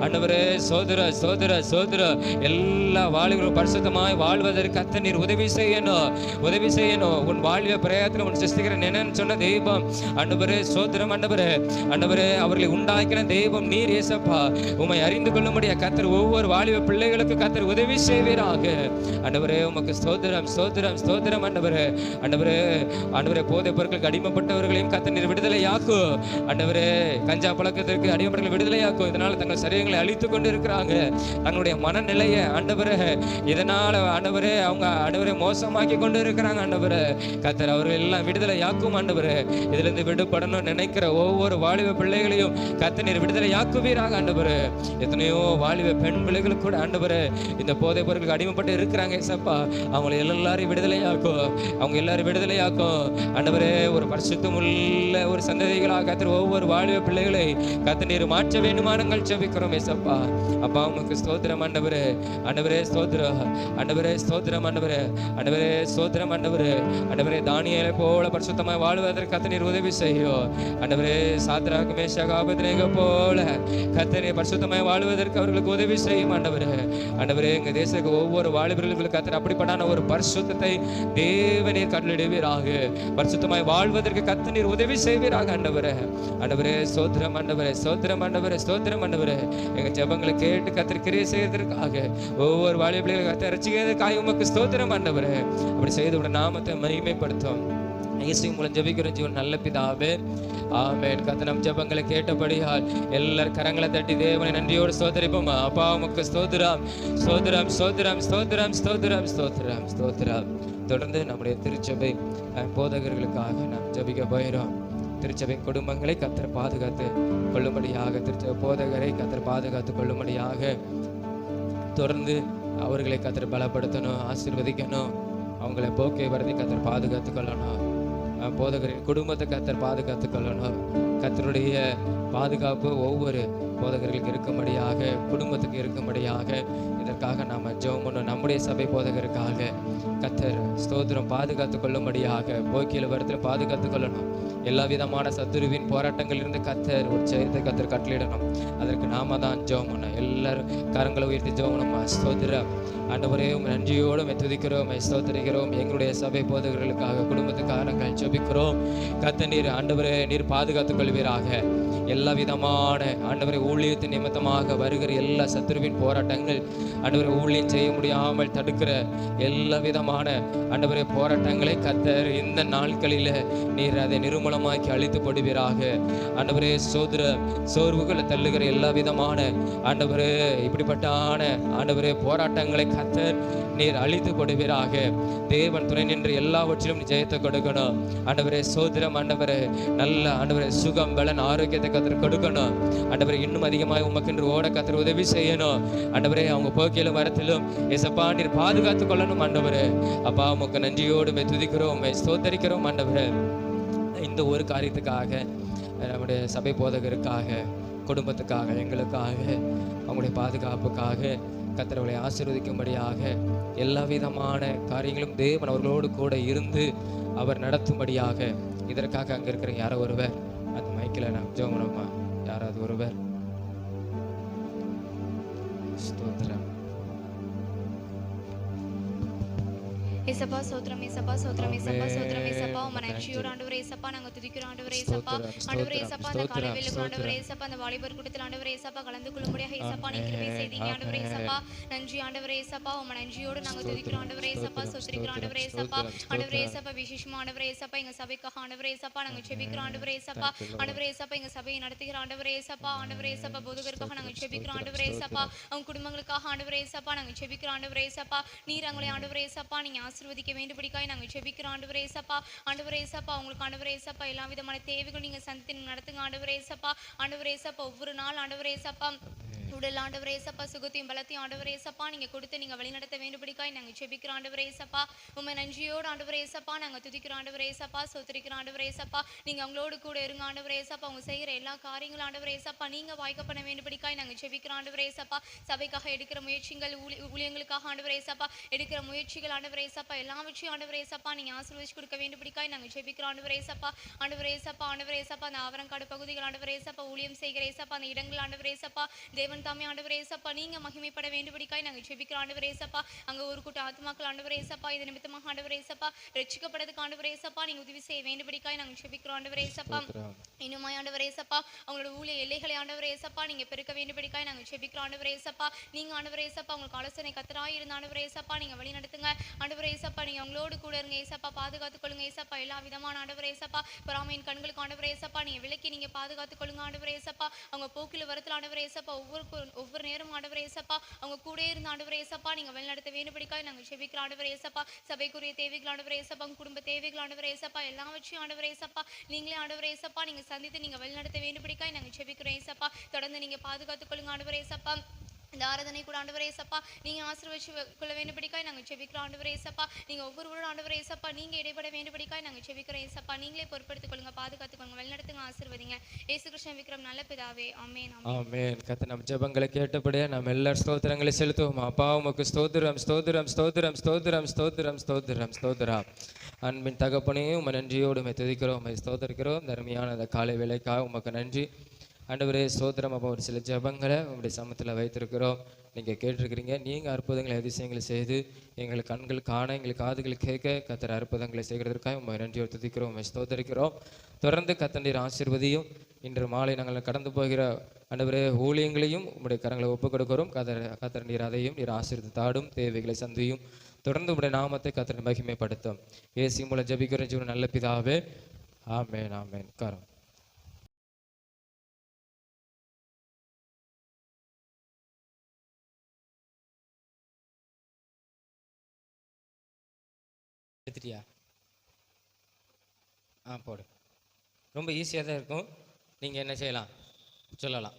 ஆண்டவரே சோதர சோதர சோதர எல்லா வாலிபர்களும் பரிசுத்தமாய் வாழ்வதற்கு கர்த்தர் நீர் உதவி செய்யணும், உதவி செய்யணும். உன் வாழ்விய பிரயாத்தில் உன் சிருஷ்டிக்கிற நினைன்னு சொன்ன தெய்வம் ஆண்டவரே சோதரம். ஆண்டவரே ஆண்டவரே அவர்களை உண்டாக்கின தெய்வம் நீர் ஏசப்பா. உம்மை அறிந்து கொள்ளும்படியா கர்த்தர் ஒவ்வொரு வாலிப பிள்ளைகளுக்கு கர்த்தர் உதவி செய்வீராக. ஆண்டவரே உமக்கு ஸ்தோத்திரம் ஸ்தோத்திரம் ஸ்தோத்திரம். ஆண்டவரே ஆண்டவரே ஆண்டவரே போதை பொருட்களுக்கு அடிமைப்பட்டவர்களையும் கர்த்தர் நீர் விடுதலையாக்கு. ஆண்டவரே கஞ்சா பழக்கத்திற்கு அடிமைப்பட்டவர்கள் விடுதலையாக்கும். இதனால தங்கள் சரீரங்களை அழித்து கொண்டு இருக்கிறாங்க. தங்களுடைய மனநிலையை ஆண்டவரே இதனால ஆண்டவரே அவங்க ஆண்டவரே மோசமாக்கி கொண்டு இருக்கிறாங்க. ஆண்டவரே கர்த்தர் அவர்கள் எல்லாம் விடுதலையாக்கும். ஆண்டவரே இதிலிருந்து விடுபடணும் நினைக்கிற ஒவ்வொரு வாலிப பிள்ளைகளையும் கர்த்தர் நீர் விடுதலையாக்குவீராக. ஆண்டவரே எத்தனையோ வாலிப பெண் பிள்ளைகள் கூட ஆண்டவரே இந்த போதை பொருட்களுக்கு அடிமைப்பட்டு இருக்கிறாங்க. ஏசப்பா அவங்களை எல்லாரையும் விடுதலையாக்கும், அவங்க எல்லாரும் விடுதலையாக்கும். ஆண்டவரே ஒரு பரிசுத்தமுள்ள ஒரு சந்ததிகளாக கர்த்தர் ஒவ்வொரு வாலிப பிள்ளைகளை கர்த்தர் நீர் மாற்ற வேண்டுமான காரணங்கள் ஜெபிக்கிறோம் ஏசப்பா. அப்பா உமக்கு ஸ்தோத்திரம் ஆண்டவரே. ஆண்டவரே ஸ்தோத்திரம். ஆண்டவரே ஸ்தோத்திரம் ஆண்டவரே. ஆண்டவரே ஸ்தோத்திரம் ஆண்டவரே. ஆண்டவரே தானியேலை போல பரிசுத்தமாய் வாழ்வதற்கு கர்த்தர் நீர் உதவி செய்யும் ஆண்டவரே. சாத்ராக் மேஷாக் ஆபேத்நேகோ போல கர்த்தர் பரிசுத்தமாய் வாழ்வதற்கு அவர்களுக்கு உதவி செய்யும் ஆண்டவரே. ஆண்டவரே எங்க தேசத்துக்கு ஒவ்வொரு வாலிபர்களுக்கு கர்த்தர் அப்படிப்பட்டான ஒரு பரிசுத்தத்தை தேவனே கட்டளையிடுவீராக. பரிசுத்தமாய் வாழ்வதற்கு கர்த்தர் நீர் உதவி செய்வீராக ஆண்டவரே. ஆண்டவரே ஸ்தோத்திரம் ஆண்டவரே. ஸ்தோத்திரம் ஆண்டவரே. ஸ்தோத்திரம் ஆண்டவரே. எங்க ஜெபங்களை கேட்டு கர்த்தர் கிரியை செய்வதற்காக ஒவ்வொரு வாலிபர்களை கர்த்தர் ரட்சிக்கிறதுக்காக உமக்கு ஸ்தோத்திரம் ஆண்டவரே. அப்படி செய்து உடைய நாமத்தை மகிமைப்படுத்தும் இயேசுவின் மூலம் ஜெபிக்கிறோம் ஜீவன் நல்ல பிதாவே, ஆமென். கர்த்தர் நம் ஜெபங்களை கேட்டபடியால் எல்லாரும் கரங்களை தட்டி தேவனை நன்றியோடு ஸ்தோத்திரிப்போம். அப்பா உமக்கு ஸ்தோத்திரம் ஸ்தோத்திரம் ஸ்தோத்திரம் ஸ்தோத்திரம் ஸ்தோத்திரம் ஸ்தோத்திரம் ஸ்தோத்திரம். தொடர்ந்து நம்முடைய திருச்சபை போதகர்களுக்காக நாம் ஜெபிக்க போகிறோம். திருச்சபை குடும்பங்களை கர்த்தர் பாதுகாத்து கொள்ளும்படியாக, திருச்சபை போதகரை கர்த்தர் பாதுகாத்து கொள்ளும்படியாக தொடர்ந்து அவர்களை கர்த்தர் பலப்படுத்தணும், ஆசீர்வதிக்கணும். அவங்களை போக்கை வரதை கர்த்தர் பாதுகாத்து கொள்ளணும். போதகரின் குடும்பத்தை கர்த்தர் பாதுகாத்து கொள்ளணும். கர்த்தருடைய பாதுகாப்பு ஒவ்வொரு போதகர்களுக்கு இருக்கும்படியாக, குடும்பத்துக்கு இருக்கும்படியாக இதற்காக நாம் ஜெபம் பண்ணணும். நம்முடைய சபை போதகருக்காக கர்த்தர் ஸ்தோத்திரம் பாதுகாத்து கொள்ளும்படியாக, போக்கியல் வரத்தில் பாதுகாத்து கொள்ளணும். எல்லா விதமான சத்துருவின் போராட்டங்களிலிருந்து கர்த்தர் ஒரு ஜெயத்தை கர்த்தர் கட்டளையிடணும். அதற்கு நாம தான் ஜெபம் பண்ணணும். எல்லாரும் கரங்களை உயர்த்தி ஜெபம் பண்ணணும். ஸ்தோத்திரம் ஆண்டவரே, நன்றியோடு துதிக்கிறோம், ஸ்தோத்திரிக்கிறோம். எங்களுடைய சபை போதகர்களுக்காக, குடும்பத்துக்காக நாங்கள் ஜெபிக்கிறோம். கர்த்தர் நீர் ஆண்டவரே நீர் பாதுகாத்துக் கொள்வீராக. எல்லா விதமான ஆண்டவரை ஊழியத்தின் நிமித்தமாக வருகிற எல்லா சத்துருவின் போராட்டங்கள், ஆண்டவரை ஊழியம் செய்ய முடியாமல் தடுக்கிற எல்லா விதமான ஆண்டவரை போராட்டங்களை கர்த்தர் இந்த நாட்களில் நீர் அதை நிர்மூலமாக்கி அழித்து போடுவீராக. ஆண்டவரே சோர்வுகளை தள்ளுகிற எல்லா விதமான ஆண்டவரே இப்படிப்பட்டான ஆண்டவரே போராட்டங்களை கர்த்தர் நீர் அழித்து போடுவீராக. தேவன் துணை நின்று எல்லாவற்றிலும் ஜெயத்தை கொடுக்கணும். ஆண்டவரே சோதரம் ஆண்டவரே நல்ல ஆண்டவரே சுகம் பலன் ஆரோக்கியத்தை கர்த்தர் கொடுக்கணும். ஆண்டவரே இன்னும் அதிகமாக உமக்கென்று ஓட கர்த்தர் உதவி செய்யணும். ஆண்டவரே அவங்க போக்கிலும் வரத்திலும் ஏசப்பா நீர் பாதுகாத்து கொள்ளணும். ஆண்டவரே அப்பா உமக்கு நன்றியோடு துதிக்கிறோம், ஸ்தோத்தரிக்கிறோம். ஆண்டவரே இந்த ஒரு காரியத்துக்காக, நம்முடைய சபை போதகருக்காக, குடும்பத்துக்காக, எங்களுக்காக, அவங்களுடைய பாதுகாப்புக்காக கர்த்தர்களை ஆசீர்வதிக்கும்படியாக எல்லா விதமான காரியங்களும் தேவன் அவர்களோடு கூட இருந்து அவர் நடத்தும்படியாக இதற்காக அங்கே இருக்கிற யாரோ ஒருவர் அந்த மைக்கில் நான் ஜெபமா யாராவது ஒருவர் ஸ்தோத்திரம். ஏசப்பா சோத்ரம், ஏசப்பா சோத்ரம், ஏசப்பா சோத்ரம், ஏசப்பா உம்மை நன்றியோடு ஆண்டவரே ஏசப்பா நாங்க துதிக்கிறோம். ஆண்டவரே ஏசப்பா, ஆண்டவரே ஏசப்பா அந்த காலை வேளையில ஆண்டவரே ஏசப்பா அந்த வாலிபர் கூட்டத்தில் ஆண்டவரே ஏசப்பா கலந்து கொள்ளும்படியாக ஏசப்பா நீங்க கிருபை செய்தீங்க. ஆண்டவரே ஏசப்பா நன்றி. ஆண்டவரே ஏசப்பா உம்மை நன்றியோடு நாங்க துதிக்கிறோம். ஆண்டவரே ஏசப்பா ஸ்தோத்திரிக்கிறோம். ஆண்டவரே ஏசப்பா, ஆண்டவரே ஏசப்பா விசேஷமா ஆண்டவரே ஏசப்பா எங்க சபைக்காக ஆண்டவரே ஏசப்பா நாங்க ஜெபிக்கிறோம். ஆண்டவரே ஏசப்பா, ஆண்டவரே ஏசப்பா எங்க சபையை நடத்துகிற ஆண்டவரே ஏசப்பா, ஆண்டவரே ஏசப்பா போதகருக்காக நாங்க ஜெபிக்கிறோம். ஆண்டவரே ஏசப்பா அவங்க குடும்பங்களுக்காக ஆண்டவரே ஏசப்பா நாங்க ஜெபிக்கிறோம். ஆண்டவரே ஏசப்பா நீர் அவங்களை ஆண்டவரே ஏசப்பா நீங்க ஆசீர்வதிக்க வேண்டும்படி நாங்கள் ஜெபிக்கிறோம். ஆண்டவரே ஏசப்பா, ஆண்டவரே ஏசப்பா உங்களுக்கு ஆண்டவரே ஏசப்பா எல்லா விதமான தேவைகள் நீங்க சந்தித்து நடத்துங்க. ஆண்டவரே ஏசப்பா, ஆண்டவரே ஏசப்பா ஒவ்வொரு நாள் ஆண்டவரே ஏசப்பா உடல் ஆண்டவரே ஏசப்பா சுகத்தையும் பலத்தையும் ஆண்டவரே ஏசப்பா நீங்க கொடுத்து நீங்க வழிநடத்த வேண்டும்படிக்காய் நாங்க ஜெபிக்கிறோம். ஆண்டவரே ஏசப்பா உம்மை நன்றியோடு ஆண்டவரே ஏசப்பா நாங்க துதிக்கிறோம். ஆண்டவரே ஏசப்பா ஸ்தோத்திரிக்கிறோம். ஆண்டவரே ஏசப்பா நீங்க அவங்களோடு கூட இருங்க. ஆண்டவரே ஏசப்பா அவங்க செய்கிற எல்லா காரியங்களும் ஆண்டவரே ஏசப்பா நீங்க வாய்க்க பண்ண வேண்டும்படிக்காய் நாங்க ஜெபிக்கிறோம். ஆண்டவரே ஏசப்பா சபைக்காக எடுக்கிற முயற்சிகள், ஊழியங்களுக்காக ஆண்டவரே ஏசப்பா எடுக்கிற முயற்சிகள் ஆண்டவரே ஏசப்பா எல்லாவற்றையும் ஆண்டவரே ஏசப்பா நீங்க ஆசீர்வதிச்சு கொடுக்க வேண்டும்படிக்காய் நாங்க ஜெபிக்கிறோம். ஆண்டவரே ஏசப்பா, ஆண்டவரே ஏசப்பா, ஆண்டவரே ஏசப்பா அந்த ஆவரங்காடு பகுதிகள் ஆண்டவரே ஏசப்பா ஊழியம் செய்கிற ஏசப்பா அந்த இடங்கள் ஆண்டவரே ஏசப்பா தேவன் தாமே ஆண்டவரே ஏசப்பா நீங்க மகிமைப்பட வேண்டும்படிக்காய் நாங்க ஜெபிக்கிறோம். ஆண்டவரே ஏசப்பா அங்க ஒரு கூட்டம் ஆத்மாக்கள் ஆண்டவரே ஏசப்பா இது நிமித்தமாக ஆண்டவரே ஏசப்பா ரட்சிக்கப்படுறதுக்கு ஆண்டவரே ஏசப்பா நீங்க உதவி செய்ய வேண்டும்படிக்காய் நாங்க ஜெபிக்கிறோம். ஆண்டவரே ஏசப்பா இன்னுமாய் ஆண்டவரே ஏசப்பா அவங்களோட ஊழிய எல்லைகளை ஆண்டவரே ஏசப்பா நீங்க பெருக்க வேண்டும்படிக்காய் நாங்க ஜெபிக்கிறோம். ஆண்டவரே ஏசப்பா நீங்க ஆண்டவரே ஏசப்பா உங்களுக்கு ஆலோசனை கர்த்தராய் இருந்த ஆண்டவரே ஏசப்பா நீங்க வழி நடத்துங்க. ஆண்டவரே ஏசப்பா நீங்க அவங்களோடு கூட இருங்க ஏசப்பா, பாதுகாத்துக் கொள்ளுங்க ஏசப்பா. எல்லா விதமான ஆண்டவரே ஏசப்பா பொறாமையின் கண்களுக்கு ஆண்டவரே ஏசப்பா நீங்க விலக்கி நீங்க பாதுகாத்துக் கொள்ளுங்க. ஆண்டவரே ஏசப்பா அவங்க போக்கில வரத்துல ஆண்டவரே ஏசப்பா ஒவ்வொரு நேரம் ஆண்டவரே ஏசப்பா அவங்க கூட இருந்த ஆண்டவரே ஏசப்பா நீங்க வழிநடத்த வேண்டும்படிக்காய் நாங்க ஜெபிக்கிறோம். ஆண்டவரே ஏசப்பா சபைக்குரிய தேவைகள் ஆண்டவரே ஏசப்பா குடும்ப தேவைகள் ஆண்டவரே ஏசப்பா எல்லாவற்றையும் ஆண்டவரே ஏசப்பா நீங்களே ஆண்டவரே ஏசப்பா நீங்க சந்தித்து நீங்க வழிநடத்த வேண்டும்படிக்காய் நாங்க ஜெபிக்கிறோம் ஏசப்பா. தொடர்ந்து நீங்க பாதுகாத்துக் கொள்ளுங்க ஆண்டவரே ஏசப்பா. இந்த ஆராதனை கூட ஆண்டவரே ஏசப்பா நீங்க ஆசீர்வதிச்சு கொள்ள வேண்டும்படிக்காய் நாங்கள் செபிக்கிறோம் ஆண்டவரே ஏசப்பா. நீங்க ஒவ்வொருவரும் ஆண்டவரே ஏசப்பா நீங்க இடைப்பட வேண்டும்படிக்காய் நாங்கள் செபிக்கிறோம் ஏசப்பா. நீங்களே பொறுப்படுத்திக் கொள்ளுங்க, பாதுகாத்துக்கொள்ளுங்க, வழிநடத்துங்க, ஆசீர்வதிங்க. இயேசு கிருஷ்ணன் விக்ரம் நல்ல பிதாவே, ஆமென். ஆமென். கர்த்தர் நம் ஜெபங்களை கேட்டபடியே நாம் எல்லாரும் ஸ்தோத்திரங்களை செலுத்துவோம். அப்பா உமக்கு ஸ்தோத்திரம் ஸ்தோத்திரம் ஸ்தோத்திரம் ஸ்தோத்திரம் ஸ்தோத்திரம் ஸ்தோத்திரம் ஸ்தோத்திரம். அன்பின் தகப்பனே உமை நன்றியோடு உமை துதிக்கிறோம், உமை ஸ்தோத்திரிக்கிறோம். தர்மையான அந்த காலை வேலைக்காக உமக்கு நன்றி ஆண்டவரே. ஸ்தோத்திரம். அப்போ ஒரு சில ஜெபங்களை உங்களுடைய சமத்தில் வைத்திருக்கிறோம். நீங்கள் கேட்டிருக்கிறீங்க. நீங்கள் அற்புதங்களை அதிசயங்களை செய்து எங்களுக்கு கண்கள் காண எங்களுக்கு காதுகள் கேட்க கர்த்தர் அற்புதங்களை செய்கிறதற்காக உண்மை நன்றியோடு துதிக்கிறோம், உண்மை ஸ்தோத்தரிக்கிறோம். தொடர்ந்து கர்த்தர் ஆசீர்வதியும். இன்று மாலை நாங்கள் கடந்து போகிற ஆண்டவரே ஊழியங்களையும் உங்களுடைய கரங்களை ஒப்புக் கொடுக்கிறோம். கர்த்தர் நீர் அதையும் நீர் ஆசீர்வதித்தாடும், தேவைகளை சந்தியும். தொடர்ந்து உங்களுடைய நாமத்தை கர்த்தர் மகிமைப்படுத்தும். இயேசு மூலம் ஜெபிக்கிற ஜீவன் நல்ல பிதாவே, ஆமென் ஆமென். காரம் எடுத்துட்டியா? போடு. ரொம்ப ஈஸியாக தான் இருக்கும். நீங்கள் என்ன செய்யலாம் சொல்லலாம்.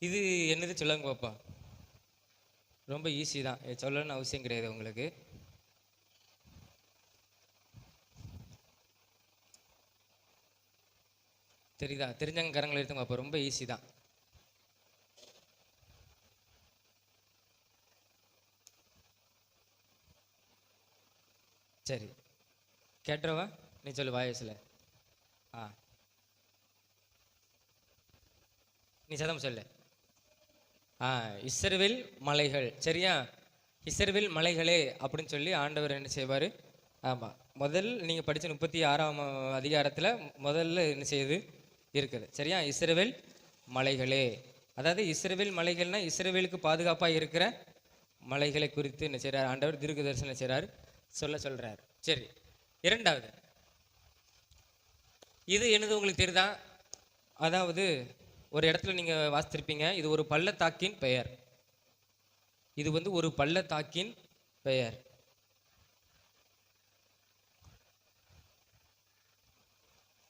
இது என்னது சொல்லுங்க பாப்பா. ரொம்ப ஈஸி தான், சொல்லணும்னு அவசியம் கிடையாது உங்களுக்கு. தெரியுதா? தெரிஞ்சவங்க கரங்களை எடுத்துங்க அப்போ. ரொம்ப ஈஸி தான். சரி கேட்டுறவா நீ சொல்லு வாயசில். நீ சதம் சொல்லு. இஸ்ரவேல் மலைகள். சரியா? இஸ்ரவேல் மலைகளே அப்படின்னு சொல்லி ஆண்டவர் என்ன செய்வார்? ஆமாம், முதல் நீங்கள் படித்த 36ஆம் அதிகாரத்தில் முதல்ல என்ன செய்யுது இருக்குது. சரியா? இஸ்ரவேல் மலைகளே. அதாவது இஸ்ரவேல் மலைகள்னா இஸ்ரவேலுக்கு பாதுகாப்பாக இருக்கிற மலைகளை குறித்து என்ன செய்கிறார் ஆண்டவர் தீர்க்க தரிசனம் செய்கிறார், சொல்கிறார். சரி, இரண்டாவது இது என்னது உங்களுக்கு தெரியுதா? அதாவது ஒரு இடத்துல நீங்கள் வாசித்திருப்பீங்க, இது ஒரு பள்ளத்தாக்கின் பெயர். இது வந்து ஒரு பள்ளத்தாக்கின் பெயர்.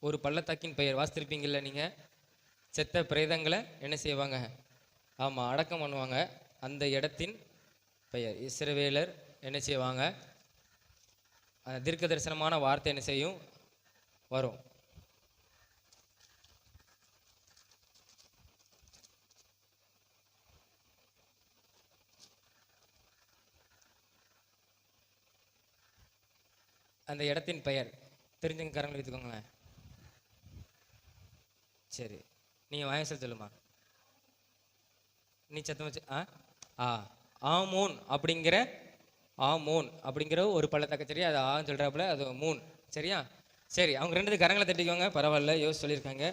ஒரு பள்ளத்தாக்கின் பெயர் வாசித்திருப்பீங்கல்ல நீங்கள். செத்த பிரேதங்களை என்ன செய்வாங்க? ஆமாம், அடக்கம் பண்ணுவாங்க. அந்த இடத்தின் பெயர். இஸ்ரவேலர் என்ன செய்வாங்க? தீர்க்க தரிசனமான வார்த்தை என்ன செய்யும்? வரும். அந்த இடத்தின் பெயர் தெரிஞ்சவங்க கரங்களை எடுத்துக்கோங்களேன். சரி, நீங்கள் வாயசல் சொல்லுமா. நீ சத்தம் வச்சு. ஆமோன் அப்படிங்கிற ஒரு பள்ளத்தாக்க. சரியா? அது சொல்கிறாப்புல, அது மூன். சரியா? சரி, அவங்க ரெண்டு கரங்களை தட்டிக்கோங்க. பரவாயில்ல, யோசிச்சு சொல்லியிருக்காங்க.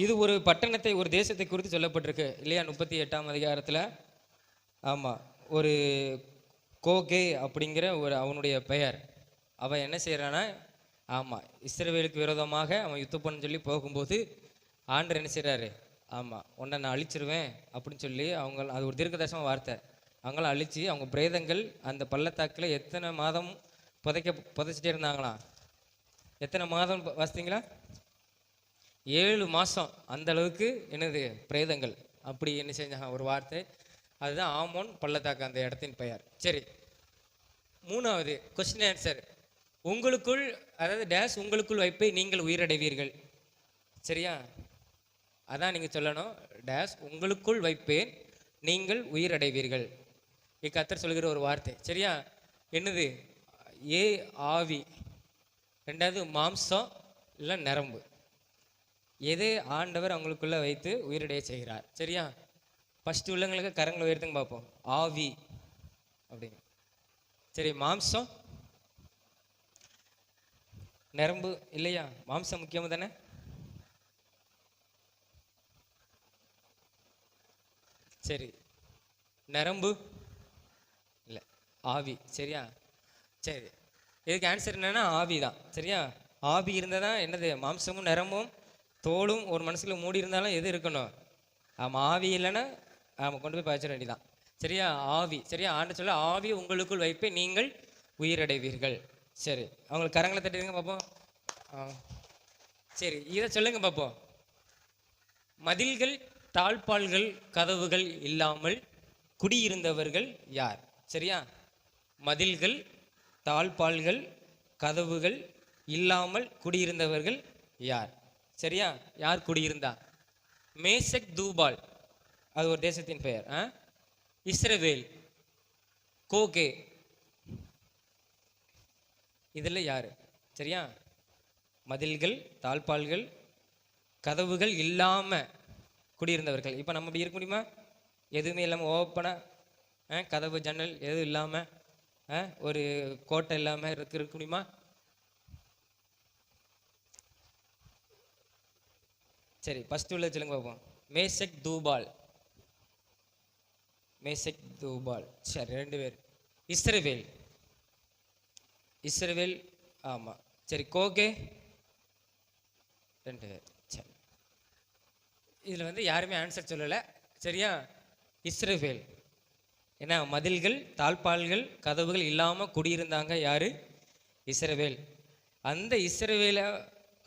இது ஒரு பட்டணத்தை, ஒரு தேசத்தை குறித்து சொல்லப்பட்டிருக்கு இல்லையா? 38ஆம் அதிகாரத்தில். ஆமாம், ஒரு கோகே அப்படிங்கிற ஒரு அவனுடைய பெயர். அவன் என்ன செய்கிறான்னா, ஆமாம், இஸ்ரவேலுக்கு விரோதமாக அவன் யுத்தம் பண்ண சொல்லி போகும்போது ஆண்டவர் என்ன செய்கிறாரு? ஆமாம், உன்னை நான் அழிச்சிருவேன் அப்படின்னு சொல்லி அவங்க, அது ஒரு தீர்க்கதரிசன வார்த்தை. அவங்களாம் அழித்து அவங்க பிரேதங்கள் அந்த பள்ளத்தாக்கில் எத்தனை மாதம் புதைச்சிட்டே இருந்தாங்களாம். எத்தனை மாதம் வாசித்தீங்களா? 7 மாதம். அந்த அளவுக்கு என்னது பிரேதங்கள். அப்படி என்ன செஞ்சாங்க ஒரு வார்த்தை. அதுதான் ஆமோன் பள்ளத்தாக்கு, அந்த இடத்தின் பெயர். சரி, மூணாவது கொஸ்டின் ஆன்சர். உங்களுக்குள், அதாவது டேஸ் உங்களுக்குள் வைப்பை நீங்கள் உயிரடைவீர்கள். சரியா? அதான் நீங்கள் சொல்லணும். டேஸ் உங்களுக்குள் வைப்பேன் நீங்கள் உயிரடைவீர்கள். கர்த்தர் சொல்கிற ஒரு வார்த்தை. சரியா? என்னது? ஆவி. ரெண்டாவது மாம்சம் இல்லை நரம்பு. எது ஆண்டவர் அவங்களுக்குள்ள வைத்து உயிரடைய செய்கிறார். சரியா? ஃபஸ்ட்டு உள்ளவங்களுக்கு கரங்களை உயர்த்துங்க பார்ப்போம். ஆவி அப்படிங்க. சரி, மாம்சம் நரம்பு இல்லையா? மாம்சம் முக்கியமாக தானே? சரி, நரம்பு இல்லை, ஆவி. சரியா? சரி, இதுக்கு ஆன்சர் என்னன்னா ஆவி தான். சரியா? ஆவி இருந்தால் தான் என்னது? மாம்சமும் நரம்பும் தோலும் ஒரு மனசுல மூடி இருந்தாலும் எது இருக்கணும்? ஆமாம், ஆவி இல்லைன்னா ஆமாம் கொண்டு போய் பாய்ச்சிட வேண்டியதான். சரியா? ஆவி. சரியா? ஆண்டு சொல்ல ஆவி உங்களுக்குள் வைப்பே நீங்கள் உயிரடைவீர்கள். சரி, அவங்களுக்கு கரங்களை தட்டிடுங்க பார்ப்போம். சரி, இதை சொல்லுங்க பார்ப்போம். மதில்கள், தாழ்பால்கள், கதவுகள் இல்லாமல் குடியிருந்தவர்கள் யார்? சரியா? மதில்கள், தாழ்பால்கள், கதவுகள் இல்லாமல் குடியிருந்தவர்கள் யார்? சரியா? யார் குடியிருந்தா? மேசக் தூபால், அது ஒரு தேசத்தின் பெயர். இஸ்ரவேல், கோகே, இதில் யாரு? சரியா? மதில்கள், தாழ்பால்கள், கதவுகள் இல்லாம குடியிருந்தவர்கள். இப்போ நம்ம இப்படி இருக்க முடியுமா? எதுவுமே இல்லாமல் ஓப்பனாக கதவு ஜன்னல் எதுவும் இல்லாமல் ஒரு கோட்டை இல்லாமல் இருக்க முடியுமா? சரி, ஃபர்ஸ்ட் உள்ள சொல்லுங்க பார்ப்போம். மேசக் தூபால். மேசக் தூபால். சரி, 2 பேர். இஸ்ரவேல். இஸ்ரவேல், ஆமாம். சரி, கோகே 2 பேர். சரி, இதில் வந்து யாருமே ஆன்சர் சொல்லலை. சரியா? இஸ்ரவேல். ஏன்னா மதில்கள், தாழ்பால்கள், கதவுகள் இல்லாமல் குடியிருந்தாங்க யாரு? இஸ்ரவேல். அந்த இஸ்ரவேலை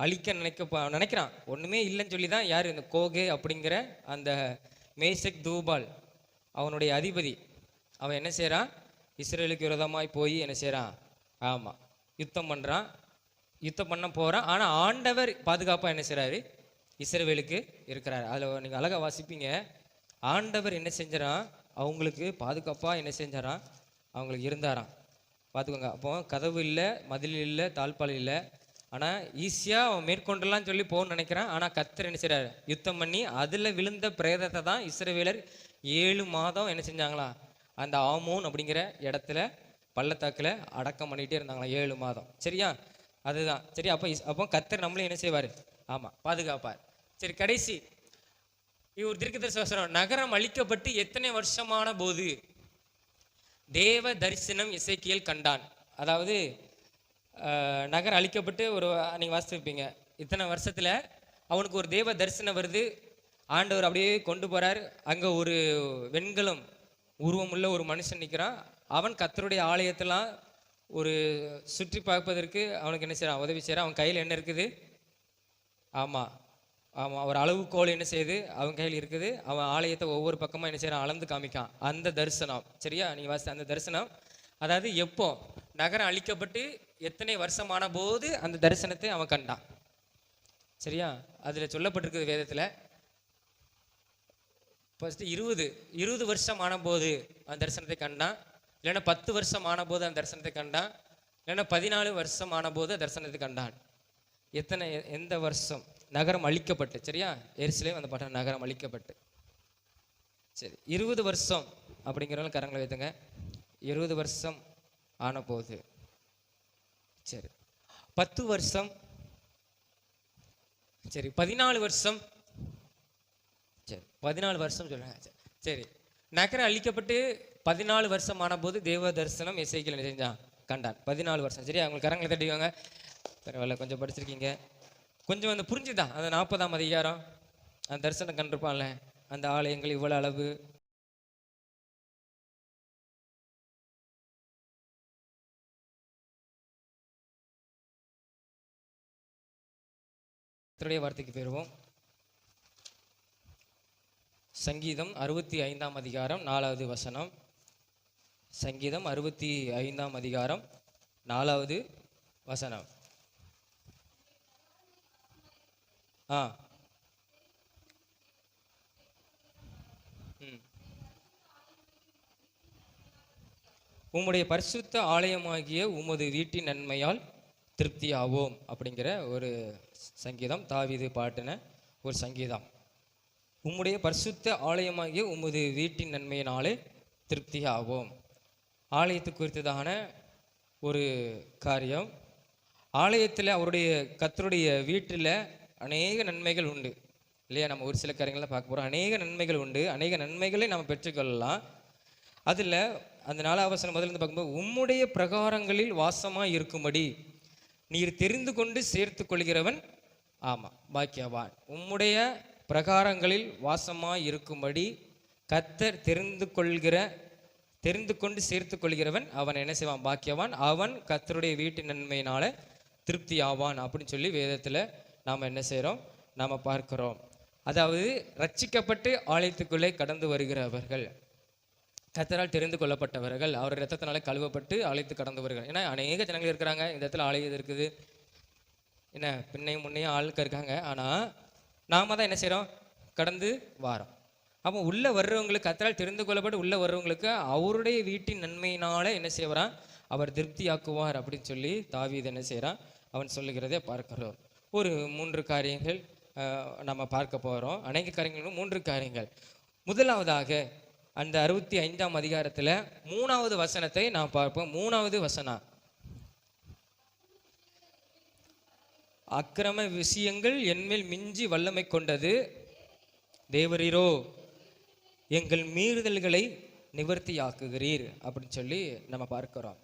அழிக்க நினைக்கிறான். ஒன்றுமே இல்லைன்னு சொல்லி தான் யார்? இந்த கோகே அப்படிங்கிற அந்த மேசக் தூபால் அவனுடைய அதிபதி. அவன் என்ன செய்கிறான்? இஸ்ரேலுக்கு விரோதமாய் போய் என்ன செய்கிறான்? ஆமாம், யுத்தம் பண்ணுறான். யுத்தம் பண்ண போகிறான். ஆனால் ஆண்டவர் பாதுகாப்பாக என்ன செய்கிறாரு? இஸ்ரவேலுக்கு இருக்கிறார். அதில் நீங்கள் அழகாக வாசிப்பீங்க. ஆண்டவர் என்ன செஞ்சாரான்? அவங்களுக்கு பாதுகாப்பாக என்ன செஞ்சாரான்? அவங்களுக்கு இருந்தாராம். பார்த்துக்கோங்க. அப்போ கதவு இல்லை, மதில் இல்லை, தாழ்பால் இல்லை. ஆனால் ஈஸியாக அவன் மேற்கொண்டலாம் சொல்லி போகணும்னு நினைக்கிறான். ஆனால் கர்த்தர் என்ன செய்கிறார்? யுத்தம் பண்ணி அதில் விழுந்த பிரேதத்தை தான் இஸ்ரவேலர் 7 மாதம் என்ன செஞ்சாங்களா? அந்த ஆமோன் அப்படிங்கிற இடத்துல பள்ளத்தாக்கில் அடக்கம் பண்ணிகிட்டே இருந்தாங்களாம் 7 மாதம். சரியா? அதுதான். சரி, அப்போ கர்த்தர் நம்மளும் என்ன செய்வார்? ஆமாம், பாதுகாப்பார். சரி, கடைசி இவர் தீர்க்கதரிசனம். நகரம் அழிக்கப்பட்டு எத்தனை வருஷமான போது தேவ தரிசனம் எசேக்கியேல் கண்டான். அதாவது நகரம் அழிக்கப்பட்டு நீங்கள் வாசிப்பீங்க, இத்தனை வருஷத்தில் அவனுக்கு ஒரு தேவ தரிசனம் வருது. ஆண்டவர் அப்படியே கொண்டு போகிறார். அங்கே ஒரு வெண்கலம் உருவமுள்ள ஒரு மனுஷன் நிற்கிறான். அவன் கர்த்தருடைய ஆலயத்தெல்லாம் ஒரு சுற்றி பார்ப்பதற்கு அவனுக்கு என்ன செய்கிறான்? உதவி செய்கிறான். அவன் கையில் என்ன இருக்குது? ஆமாம், ஆமாம், ஒரு அளவுகோல் என்ன செய்யுது? அவன் கையில் இருக்குது. அவன் ஆலயத்தை ஒவ்வொரு பக்கமாக என்ன செய்கிறான்? அளந்து காமிக்கான். அந்த தரிசனம். சரியா? நீங்கள் வாசி அந்த தரிசனம். அதாவது எப்போ நகரம் அழிக்கப்பட்டு எத்தனை வருஷமான போது அந்த தரிசனத்தை அவன் கண்டான். சரியா? அதில் சொல்லப்பட்டிருக்குது வேதத்தில். ஃபர்ஸ்ட் 20 வருஷம் ஆன போது அந்த தரிசனத்தை கண்டான். இல்லைன்னா 10 வருஷம் ஆன போது அந்த தரிசனத்தை கண்டான். இல்லைன்னா 14 வருஷம் ஆன போது தரிசனத்தை கண்டான். எந்த வருஷம்? நகரம் அழிக்கப்பட்டு. சரியா? எருசலேம் அந்த பட்ட நகரம் அழிக்கப்பட்டு. சரி, 20 வருஷம் அப்படிங்கிறவங்க கரங்களை வைத்துங்க. 20 வருஷம் ஆன போது. சரி, 10 வருஷம். சரி, 14 வருஷம். சரி, 14 வருஷம் சொல்லுங்க. சரி, நகரம் அழிக்கப்பட்டு 14 வருஷம் ஆன போது தேவ தரிசனம் எசேக்கியேல் செஞ்சான், கண்டான். 14 வருஷம். சரியா? அவங்க கரங்களை தட்டிவாங்க. பரவாயில்ல, கொஞ்சம் படிச்சிருக்கீங்க. கொஞ்சம் வந்து புரிஞ்சுதான். அந்த 40ஆம் அதிகாரம் அந்த தரிசனம் கண்டிருப்பான்ல, அந்த ஆலயங்கள் இவ்வளவு அளவு, வார்த்தைக்கு போயிருவோம். சங்கீதம் 65ஆம் அதிகாரம் 4வது வசனம். சங்கீதம் 65ஆம் அதிகாரம் 4வது வசனம். உம்முடைய பரிசுத்த ஆலயமாகிய உமது வீட்டின் நன்மையால் திருப்தியாவோம் அப்படிங்கிற ஒரு சங்கீதம். தாவீது பாட்டின ஒரு சங்கீதம். உம்முடைய பரிசுத்த ஆலயமாகிய உமது வீட்டின் நன்மையினாலே திருப்தியாவோம். ஆலயத்து குறித்ததான ஒரு காரியம். ஆலயத்தில் அவருடைய கர்த்தருடைய வீட்டில் அநேக நன்மைகள் உண்டு இல்லையா? நம்ம ஒரு சில காரியங்கள்லாம் பார்க்க போகிறோம். அநேக நன்மைகள் உண்டு. அநேக நன்மைகளை நம்ம பெற்றுக்கொள்ளலாம். அதில் அந்த 4ஆம் வசனம் முதலிருந்து பார்க்கும்போது, உம்முடைய பிரகாரங்களில் வாசமாக இருக்கும்படி நீர் தெரிந்து கொண்டு சேர்த்து கொள்கிறவன் ஆமாம் பாக்கியவான். உம்முடைய பிரகாரங்களில் வாசமாக இருக்கும்படி கர்த்தர் தெரிந்து கொண்டு சேர்த்து கொள்கிறவன் அவன் என்ன செய்வான்? பாக்கியவான். அவன் கர்த்தருடைய வீட்டின் நன்மையினால திருப்தி ஆவான் அப்படின்னு சொல்லி வேதத்தில் நாம் என்ன செய்கிறோம்? நாம் பார்க்கிறோம். அதாவது ரட்சிக்கப்பட்டு ஆலயத்துக்குள்ளே கடந்து வருகிறவர்கள், கர்த்தரால் தெரிந்து கொள்ளப்பட்டவர்கள், அவர் இரத்தத்தினால கழுவப்பட்டு ஆலயத்து கடந்து வருகிறார். ஏன்னா அநேக ஜனங்கள் இருக்கிறாங்க, இந்த இடத்துல ஆலயம் இருக்குது, என்ன பின்னையும் முன்னையும் ஆளுக்கு இருக்காங்க. ஆனால் நாம தான் என்ன செய்கிறோம்? கடந்து வாரோம். அப்போ உள்ளே வர்றவங்களுக்கு, கர்த்தரால் தெரிந்து கொள்ளப்பட்டு உள்ளே வர்றவங்களுக்கு அவருடைய வீட்டின் நன்மையினால என்ன செய்வாரான்? அவர் திருப்தியாக்குவார் அப்படின்னு சொல்லி தாவீது என்ன செய்கிறான்? அவன் சொல்லுகிறதை பார்க்கிறோம். ஒரு 3 காரியங்கள் நம்ம பார்க்க போகிறோம். அநேக காரியங்களும் 3 காரியங்கள். முதலாவதாக அந்த 65ஆம் அதிகாரத்தில் 3வது வசனத்தை நாம் பார்ப்போம். 3வது வசனம், அக்கிரம விஷயங்கள் என்மேல் மிஞ்சி வல்லமை கொண்டது, தேவரீரோ எங்கள் மீறுதல்களை நிவர்த்தியாக்குகிறீர் அப்படின்னு சொல்லி நம்ம பார்க்கிறோம்.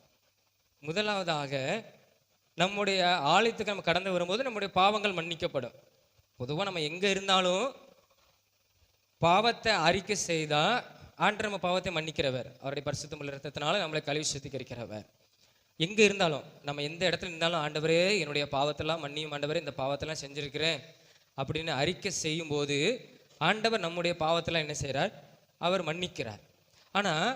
முதலாவதாக நம்முடைய ஆலயத்துக்கு நம்ம கடந்து வரும்போது நம்முடைய பாவங்கள் மன்னிக்கப்படும். பொதுவாக நம்ம எங்கே இருந்தாலும் பாவத்தை அறிக்கை செய்தால் ஆண்டவர் நம்ம பாவத்தை மன்னிக்கிறவர். அவருடைய பரிசுத்தமுள்ள இரத்தத்தினால நம்மளை கழுவி சுத்திகரிக்கிறவர். எங்கே இருந்தாலும், நம்ம எந்த இடத்துல இருந்தாலும், ஆண்டவரே என்னுடைய பாவத்தெல்லாம் மன்னியும், ஆண்டவரே இந்த பாவத்தெல்லாம் செஞ்சுருக்கிறேன் அப்படின்னு அறிக்கை செய்யும்போது ஆண்டவர் நம்முடைய பாவத்தெல்லாம் என்ன செய்கிறார்? அவர் மன்னிக்கிறார். ஆனால்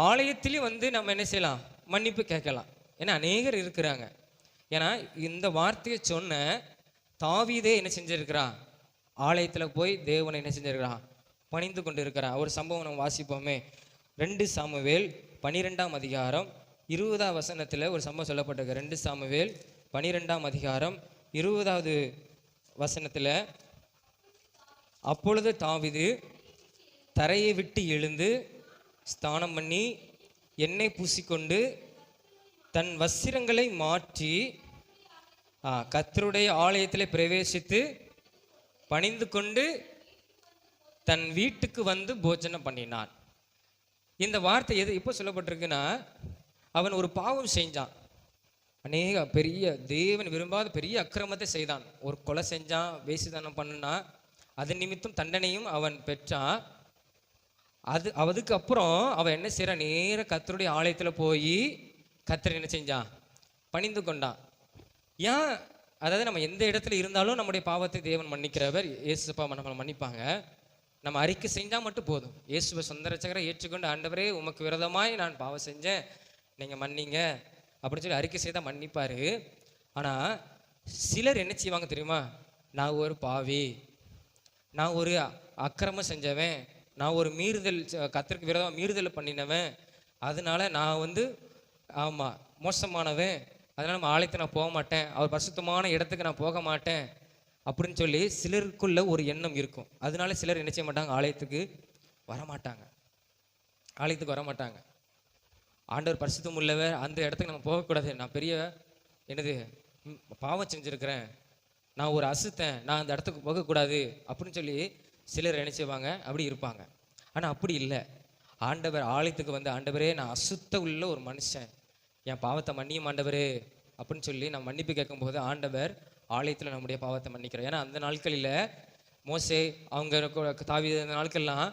ஆலயத்திலையும் நம்ம என்ன செய்யலாம்? மன்னிப்பு கேட்கலாம். ஏன்னா அநேகர் இருக்கிறாங்க. ஏன்னா இந்த வார்த்தையை சொன்ன தாவீதே என்ன செஞ்சிருக்கிறான்? ஆலயத்தில் போய் தேவனை என்ன செஞ்சிருக்கிறான்? பணிந்து கொண்டு இருக்கிறான். ஒரு சம்பவம் நம்ம வாசிப்போமே. 2 சாமுவேல் 12ஆம் அதிகாரம் 20ஆம் வசனத்தில் ஒரு சம்பவம் சொல்லப்பட்டிருக்கு. 2 சாமுவேல் 12ஆம் அதிகாரம் 20வது வசனத்தில், அப்பொழுது தாவீது தரையை விட்டு எழுந்து ஸ்நானம் பண்ணி எண்ணெய் பூசிக்கொண்டு தன் வஸ்திரங்களை மாற்றி கர்த்தருடைய ஆலயத்தில் பிரவேசித்து பணிந்து கொண்டு தன் வீட்டுக்கு வந்து போஜனம் பண்ணினான். இந்த வார்த்தை எது இப்போ சொல்லப்பட்டிருக்குன்னா, அவன் ஒரு பாவம் செஞ்சான். அநேக பெரிய தேவன் விரும்பாத பெரிய அக்கிரமத்தை செய்தான். ஒரு கொலை செஞ்சான், வேசித்தனம் பண்ணினான். அது நிமித்தம் தண்டனையும் அவன் பெற்றான். அதுக்கப்புறம் அவன் என்ன செய்கிறான்? நேர கர்த்தருடைய ஆலயத்தில் போய் கர்த்தர் என்ன செஞ்சான்? பணிந்து கொண்டான். ஏன்? அதாவது நம்ம எந்த இடத்துல இருந்தாலும் நம்முடைய பாவத்தை தேவன் மன்னிக்கிறவர். இயேசுப்பா நம்மளை மன்னிப்பாங்க. நம்ம அறிக்கை செஞ்சால் மட்டும் போதும். இயேசுவை சொந்த ரட்சகரை ஏற்றுக்கொண்டு, ஆண்டவரே உமக்கு விரோதமாய் நான் பாவம் செஞ்சேன், நீங்கள் மன்னிங்க அப்படின்னு சொல்லி அறிக்கை செய்தால் மன்னிப்பார். ஆனால் சிலர் என்ன செய்வாங்க தெரியுமா? நான் ஒரு பாவி, நான் ஒரு அக்கிரமம் செஞ்சவன், நான் ஒரு மீறுதல், கர்த்தருக்கு விரோதமாக மீறுதல் பண்ணினவன், அதனால நான் ஆமாம் மோசமானவன், அதனால் நம்ம ஆலயத்தை நான் போக மாட்டேன், அவர் பரிசுத்தமான இடத்துக்கு நான் போக மாட்டேன் அப்படின்னு சொல்லி சிலருக்குள்ள ஒரு எண்ணம் இருக்கும். அதனால சிலர் என்ன செய்ய மாட்டாங்க? ஆலயத்துக்கு வரமாட்டாங்க. ஆண்டவர் பரிசுத்தம் உள்ளவர், அந்த இடத்துக்கு நம்ம போகக்கூடாது, நான் பெரிய பாவம் செஞ்சுருக்கிறேன், நான் ஒரு அசுத்தன், நான் அந்த இடத்துக்கு போகக்கூடாது அப்படின்னு சொல்லி சிலர் என்ன செய்வாங்க? அப்படி இருப்பாங்க. ஆனால் அப்படி இல்லை. ஆண்டவர் ஆலயத்துக்கு வந்து, ஆண்டவரே நான் அசுத்த உள்ள ஒரு மனுஷன், என் பாவத்தை மன்னியும் ஆண்டவரே அப்படின்னு சொல்லி நான் மன்னிப்பு கேட்கும்போது ஆண்டவர் ஆலயத்தில் நம்முடைய பாவத்தை மன்னிக்கிறோம். ஏன்னா அந்த நாட்களில் மோசே அவங்க தாவீது அந்த நாட்கள்லாம்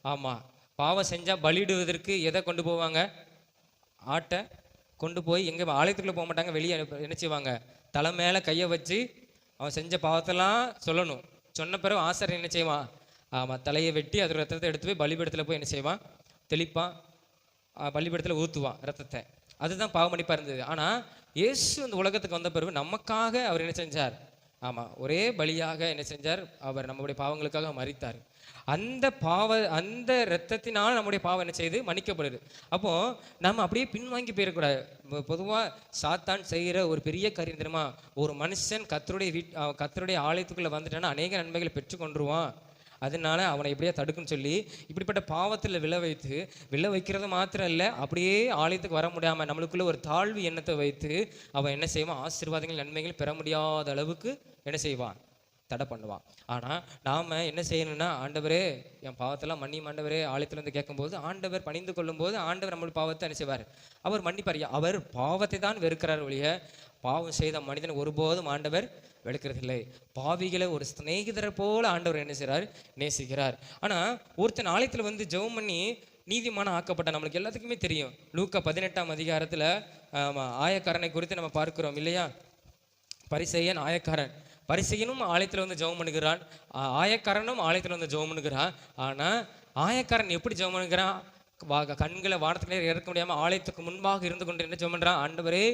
ஆமாம் பாவம் செஞ்சால் பலியிடுவதற்கு எதை கொண்டு போவாங்க? ஆட்டை கொண்டு போய் எங்கே ஆலயத்துக்குள்ளே போக மாட்டாங்க, வெளியே என்ன செய்வாங்க? தலை மேலே கையை வச்சு அவன் செஞ்ச பாவத்தெல்லாம் சொல்லணும். சொன்ன பிறகு ஆசாரியன் என்ன செய்வான்? ஆமாம் தலையை வெட்டி அது ரத்தத்தை எடுத்து போய் பலிபீடத்தில் போய் என்ன செய்வான்? தெளிப்பான், பலிபீடத்தில் ஊற்றுவான் ரத்தத்தை. அதுதான் பாவ மன்னிப்பாக இருந்தது. ஆனால் இயேசு இந்த உலகத்துக்கு வந்த பிறகு நமக்காக அவர் என்ன செஞ்சார்? ஆமாம் ஒரே பலியாக என்ன செஞ்சார்? அவர் நம்முடைய பாவங்களுக்காக மரித்தார். அந்த இரத்தத்தினால் நம்முடைய பாவம் என்ன செய்யுது? மன்னிக்கப்படுது. அப்போது நம்ம அப்படியே பின்வாங்கி போயிடக்கூடாது. பொதுவாக சாத்தான் செய்கிற ஒரு பெரிய காரியம் தெரியுமா? ஒரு மனுஷன் கர்த்தருடைய ஆலயத்துக்குள்ளே வந்துட்டான்னா அநேக நன்மைகளை பெற்றுக்கொண்டுருவான், அதனால அவனை எப்படியா தடுக்குன்னு சொல்லி இப்படிப்பட்ட பாவத்தில் விழ வைக்கிறது மாத்திரம் இல்லை, அப்படியே ஆலயத்துக்கு வர முடியாமல் நம்மளுக்குள்ள ஒரு தாழ்வு எண்ணத்தை வைத்து அவன் என்ன செய்வான்? ஆசீர்வாதங்கள் நன்மைகள் பெற முடியாத அளவுக்கு என்ன செய்வான்? தடை பண்ணுவான். ஆனால் நாம் என்ன செய்யணும்னா, ஆண்டவரே என் பாவத்தெல்லாம் மன்னியும் ஆண்டவரே ஆலயத்திலேருந்து கேட்கும்போது ஆண்டவர் பணிந்து கொள்ளும்போது ஆண்டவர் நம்மளுடைய பாவத்தை என்ன செய்வார்? அவர் மன்னிப்பார். அவர் பாவத்தை தான் வெறுக்கிறார் ஒழிய பாவம் செய்த மனிதன் ஒருபோதும் ஆண்டவர் வெறுக்கிறதில்லை. பாவிகளை ஒரு சிநேகிதரை போல ஆண்டவர் என்ன செய்கிறார்? நேசிக்கிறார். ஆனால் ஒருத்தன் ஆலயத்தில் வந்து ஜெபம் பண்ணி நீதிமான ஆக்கப்பட்ட நம்மளுக்கு எல்லாத்துக்குமே தெரியும். லூக்கா 18ஆம் அதிகாரத்தில் ஆயக்காரனை குறித்து நம்ம பார்க்கிறோம் இல்லையா? பரிசேயன் ஆயக்காரன். பரிசேயனும் ஆலயத்தில் வந்து ஜெபம் பண்ணுகிறான், ஆயக்காரனும் ஆலயத்தில் வந்து ஜெபம் பண்ணுகிறான். ஆனால் ஆயக்காரன் எப்படி ஜெபம் பண்ணுகிறான்? கண்களை வானத்துக்கு இறக்க முடியாமல் ஆலயத்துக்கு முன்பாக இருந்து கொண்டு என்ன ஜெபம் பண்ணுறான்? ஆண்டவரே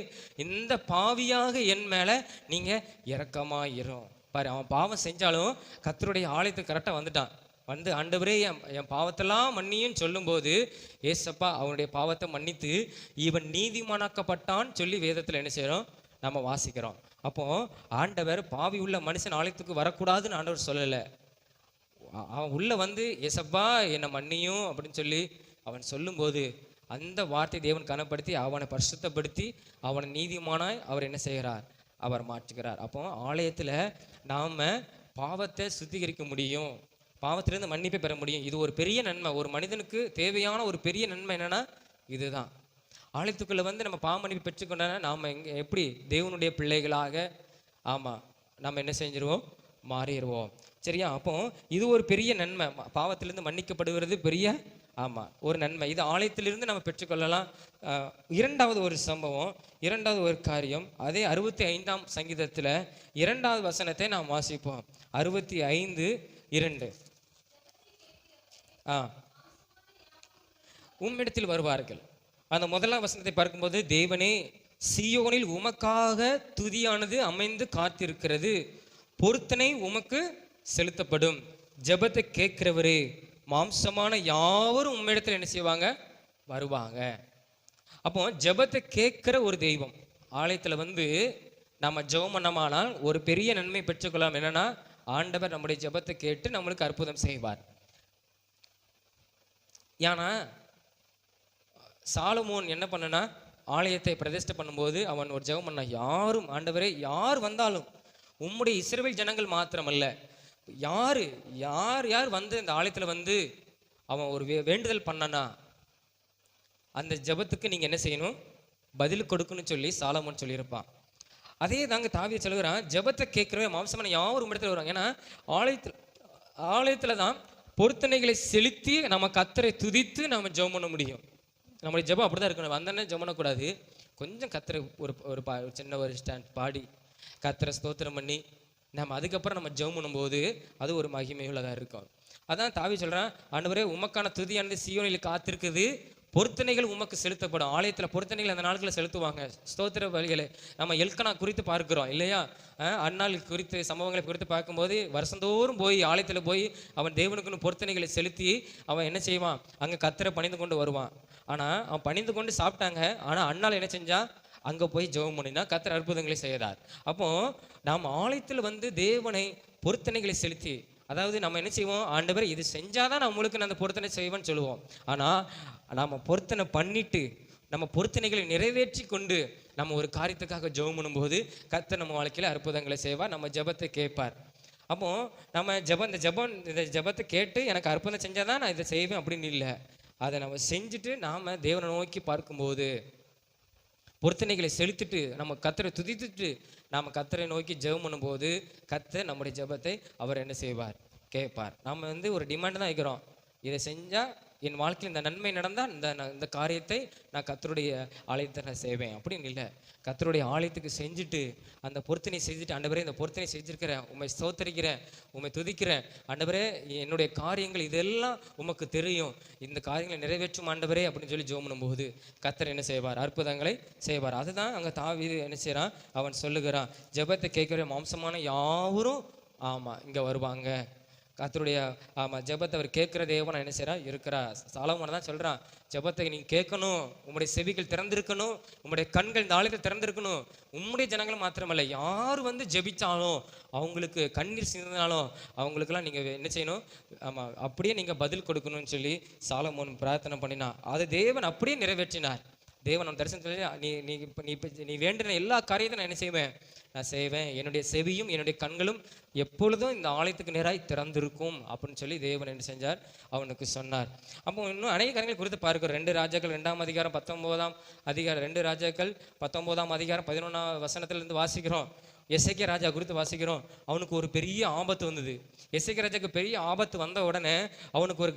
இந்த பாவியாக என் மேலே நீங்கள் இரக்கமாயிரும். பாரு, அவன் பாவம் செஞ்சாலும் கர்த்தருடைய ஆலயத்துக்கு கரெக்டாக வந்துட்டான். வந்து ஆண்டவரே என் பாவத்தெல்லாம் மன்னியும் சொல்லும்போது ஏசப்பா அவனுடைய பாவத்தை மன்னித்து இவன் நீதிமானாக்கப்பட்டான் சொல்லி வேதத்தில் என்ன செய்கிறோம்? நம்ம வாசிக்கிறோம். அப்போ ஆண்டவர் பாவி உள்ள மனுஷன் ஆலயத்துக்கு வரக்கூடாதுன்னு ஆண்டவர் சொல்லலை. அவன் உள்ள வந்து ஏசப்பா என்னை மன்னியும் அப்படின்னு சொல்லி அவன் சொல்லும்போது அந்த வார்த்தை தேவன் கனப்படுத்தி அவனை பரிசுத்தப்படுத்தி அவனை நீதிமானாய் அவர் என்ன செய்கிறார்? அவர் மாற்றுகிறார். அப்போ ஆலயத்தில் நாம் பாவத்தை சுத்திகரிக்க முடியும், பாவத்திலிருந்து மன்னிப்பை பெற முடியும். இது ஒரு பெரிய நன்மை. ஒரு மனிதனுக்கு தேவையான ஒரு பெரிய நன்மை என்னன்னா இதுதான். ஆலயத்துக்குள்ளே வந்து நம்ம பாவ மன்னிப்பு பெற்றுக்கொண்டோன்னா நாம் எப்படி தேவனுடைய பிள்ளைகளாக நம்ம என்ன செஞ்சிருவோம்? மாறிடுவோம். சரியா? அப்போ இது ஒரு பெரிய நன்மை. பாவத்திலிருந்து மன்னிக்கப்படுகிறது பெரிய ஒரு நன்மை. இது ஆலயத்திலிருந்து நம்ம பெற்றுக்கொள்ளலாம். இரண்டாவது ஒரு சம்பவம், இரண்டாவது ஒரு காரியம், அதே 65ஆம் சங்கீதத்தில் 2வது வசனத்தை நாம் வாசிப்போம். 65:2. உம்மிடத்தில் வருவார்கள். அந்த முதலாம் வசனத்தை பார்க்கும்போது, தேவனே சீயோனில் உமக்காக துதியானது அமைந்து காத்திருக்கிறது, பொருத்தனை உமக்கு செலுத்தப்படும். ஜெபத்தை கேட்கிறவரே, மாம்சமான யாவரும் உம்மிடத்தில் என்ன செய்வாங்க? வருவாங்க. அப்போ ஜெபத்தை கேட்கிற ஒரு தெய்வம் ஆலயத்தில் வந்து நம்ம ஜெபம் பண்ணமானால் ஒரு பெரிய நன்மை பெற்றுக்கொள்ளலாம். என்னன்னா, ஆண்டவர் நம்முடைய ஜெபத்தை கேட்டு நம்மளுக்கு அற்புதம் செய்வார். ஏன்னா சாலமோன் என்ன பண்ணனா, ஆலயத்தை பிரதிஷ்டை பண்ணும்போது அவன் ஒரு ஜெபம் பண்ண, யாரும் ஆண்டவரே யார் வந்தாலும் உம்முடைய இஸ்ரவேல் ஜனங்கள் மாத்திரமல்ல, யார் யார் யார் வந்து இந்த ஆலயத்தில் வந்து அவன் ஒரு வேண்டுதல் பண்ணனா அந்த ஜெபத்துக்கு நீங்கள் என்ன செய்யணும்? பதில் கொடுக்கணும்னு சொல்லி சாலமோன் சொல்லியிருப்பான். அதே தாங்க தாவீது சொல்லுகிறான், ஜெபத்தை கேட்குறவே மாம்சமான யாரும் இடத்துல வருவாங்க. ஏன்னா ஆலயத்தில் தான் பொருத்தனைகளை செலுத்தி நம்ம கர்த்தரை துதித்து நம்ம ஜெபம் பண்ண முடியும். நம்மளுடைய ஜெபம் அப்படி தான் இருக்கணும். வந்தோடனே ஜெபம் பண்ணக்கூடாது. கொஞ்சம் கர்த்தரை ஒரு சின்ன ஒரு ஸ்டாண்ட் பாடி கர்த்தரை ஸ்தோத்திரம் பண்ணி நம்ம அதுக்கப்புறம் நம்ம ஜெபம் பண்ணும்போது அது ஒரு மகிமையுள்ளதாக இருக்கும். அதான் தாவீது சொல்கிறான், ஆண்டவரே உமக்கான துதியானது சீயோனில் காத்திருக்குது, பொருத்தனைகள் உமக்கு செலுத்தப்படும். ஆலயத்தில் பொருத்தனைகள் அந்த நாட்களில் செலுத்துவாங்க. ஸ்தோத்திர வழிகளை நம்ம எல்கனா குறித்து பார்க்கிறோம் இல்லையா? அந்நாள் குறித்து சம்பவங்களை குறித்து பார்க்கும்போது வருஷந்தோறும் போய் ஆலயத்தில் போய் அவன் தேவனுக்குன்னு பொருத்தனைகளை செலுத்தி அவன் என்ன செய்வான்? அங்கே கர்த்தரை பணிந்து கொண்டு வருவான். ஆனால் அவன் பணிந்து கொண்டு சாப்பிட்டாங்க. ஆனால் அந்நாள் என்ன செஞ்சான்? அங்கே போய் ஜெபம் பண்ணினா கர்த்தர் அற்புதங்களை செய்தார். அப்போ நாம் ஆலயத்தில் வந்து தேவனை பொருத்தனைகளை செலுத்தி, அதாவது நம்ம என்ன செய்வோம்? ஆண்டவர் இது செஞ்சாதான் நான் உங்களுக்கு அந்த பொருத்தனை செய்வேன்னு சொல்லுவோம். ஆனால் நம்ம பொருத்தனை பண்ணிட்டு நம்ம பொருத்தனைகளை நிறைவேற்றி கொண்டு நம்ம ஒரு காரியத்துக்காக ஜெபம் பண்ணும்போது கர்த்தர் நம்ம வாழ்க்கையில் அற்புதங்களை செய்வார், நம்ம ஜெபத்தை கேட்பார். அப்போ நம்ம இந்த ஜெபத்தை கேட்டு எனக்கு அற்புதம் செஞ்சாதான் நான் இதை செய்வேன் அப்படின்னு இல்லை. அதை நம்ம செஞ்சுட்டு நாம் தேவனை நோக்கி பார்க்கும்போது பொருத்தனைகளை செலுத்திட்டு நம்ம கர்த்தரை துதித்துட்டு நாம் கர்த்தரை நோக்கி ஜெபம் பண்ணும்போது கர்த்தர் நம்முடைய ஜெபத்தை அவர் என்ன செய்வார்? கேட்பார். நம்ம வந்து ஒரு டிமாண்ட் தான் வைக்கிறோம், இதை செஞ்சால் என் வாழ்க்கையில் இந்த நன்மை நடந்தால் இந்த காரியத்தை நான் கர்த்தருடைய ஆலயத்தை நான் செய்வேன் அப்படின்னு இல்லை. கர்த்தருடைய ஆலயத்துக்கு செஞ்சுட்டு அந்த பொருத்தனை செஞ்சுட்டு, ஆண்டவரே இந்த பொருத்தனை செஞ்சுருக்கிறேன், உண்மை ஸ்தோத்தரிக்கிறேன், உண்மை துதிக்கிறேன், ஆண்டவரே என்னுடைய காரியங்கள் இதெல்லாம் உமக்கு தெரியும், இந்த காரியங்களை நிறைவேற்றும் ஆண்டவரே அப்படின்னு சொல்லி ஜெபம் பண்ணும்போது கர்த்தர் என்ன செய்வார்? அற்புதங்களை செய்வார். அதுதான் அங்கே தாவீது என்ன செய்கிறான்? அவன் சொல்லுகிறான், ஜெபத்தை கேட்கிற மாம்சமான யாவரும் இங்கே வருவாங்க. கர்த்தருடைய ஜெபத்தை அவர் கேட்குற தேவன் என்ன செய்கிறா? இருக்கிறார். சாலமோன் தான் சொல்கிறான், ஜெபத்தை நீங்கள் கேட்கணும், உங்களுடைய செவிகள் திறந்திருக்கணும், உங்களுடைய கண்கள் இந்த ஆலயத்தில் திறந்திருக்கணும். உம்முடைய ஜனங்கள் மாத்திரமல்ல, யார் வந்து ஜெபிச்சாலும் அவங்களுக்கு கண்ணீர் சிந்தினாலும் அவங்களுக்கெல்லாம் நீங்கள் என்ன செய்யணும்? அப்படியே நீங்கள் பதில் கொடுக்கணும்னு சொல்லி சாலமோன் பிரார்த்தனை பண்ணினா அதை தேவன் அப்படியே நிறைவேற்றினார். தேவன் அவன் தரிசனத்தில் நீ நீ இப்போ நீ வேண்டின எல்லா காரியத்தையும் நான் என்ன செய்வேன், நான் செய்வேன். என்னுடைய செவியும் என்னுடைய கண்களும் எப்பொழுதும் இந்த ஆலயத்துக்கு நேராய் திறந்திருக்கும் அப்படின்னு சொல்லி தேவன் என்ன செஞ்சார், அவனுக்கு சொன்னார். அப்போ இன்னும் அநேக காரியங்கள் குறித்து பார்க்கிறோம். 2 ராஜாக்கள் 2ஆம் அதிகாரம் 19ஆம் அதிகாரம் 2 ராஜாக்கள் 19ஆம் அதிகாரம் 11ஆம் வசனத்திலிருந்து வாசிக்கிறோம். எசேக்கியா ராஜா குறித்து வாசிக்கிறோம். அவனுக்கு ஒரு பெரிய ஆபத்து வந்தது. எசேக்கியா ராஜாக்கு பெரிய ஆபத்து வந்த உடனே அவனுக்கு ஒரு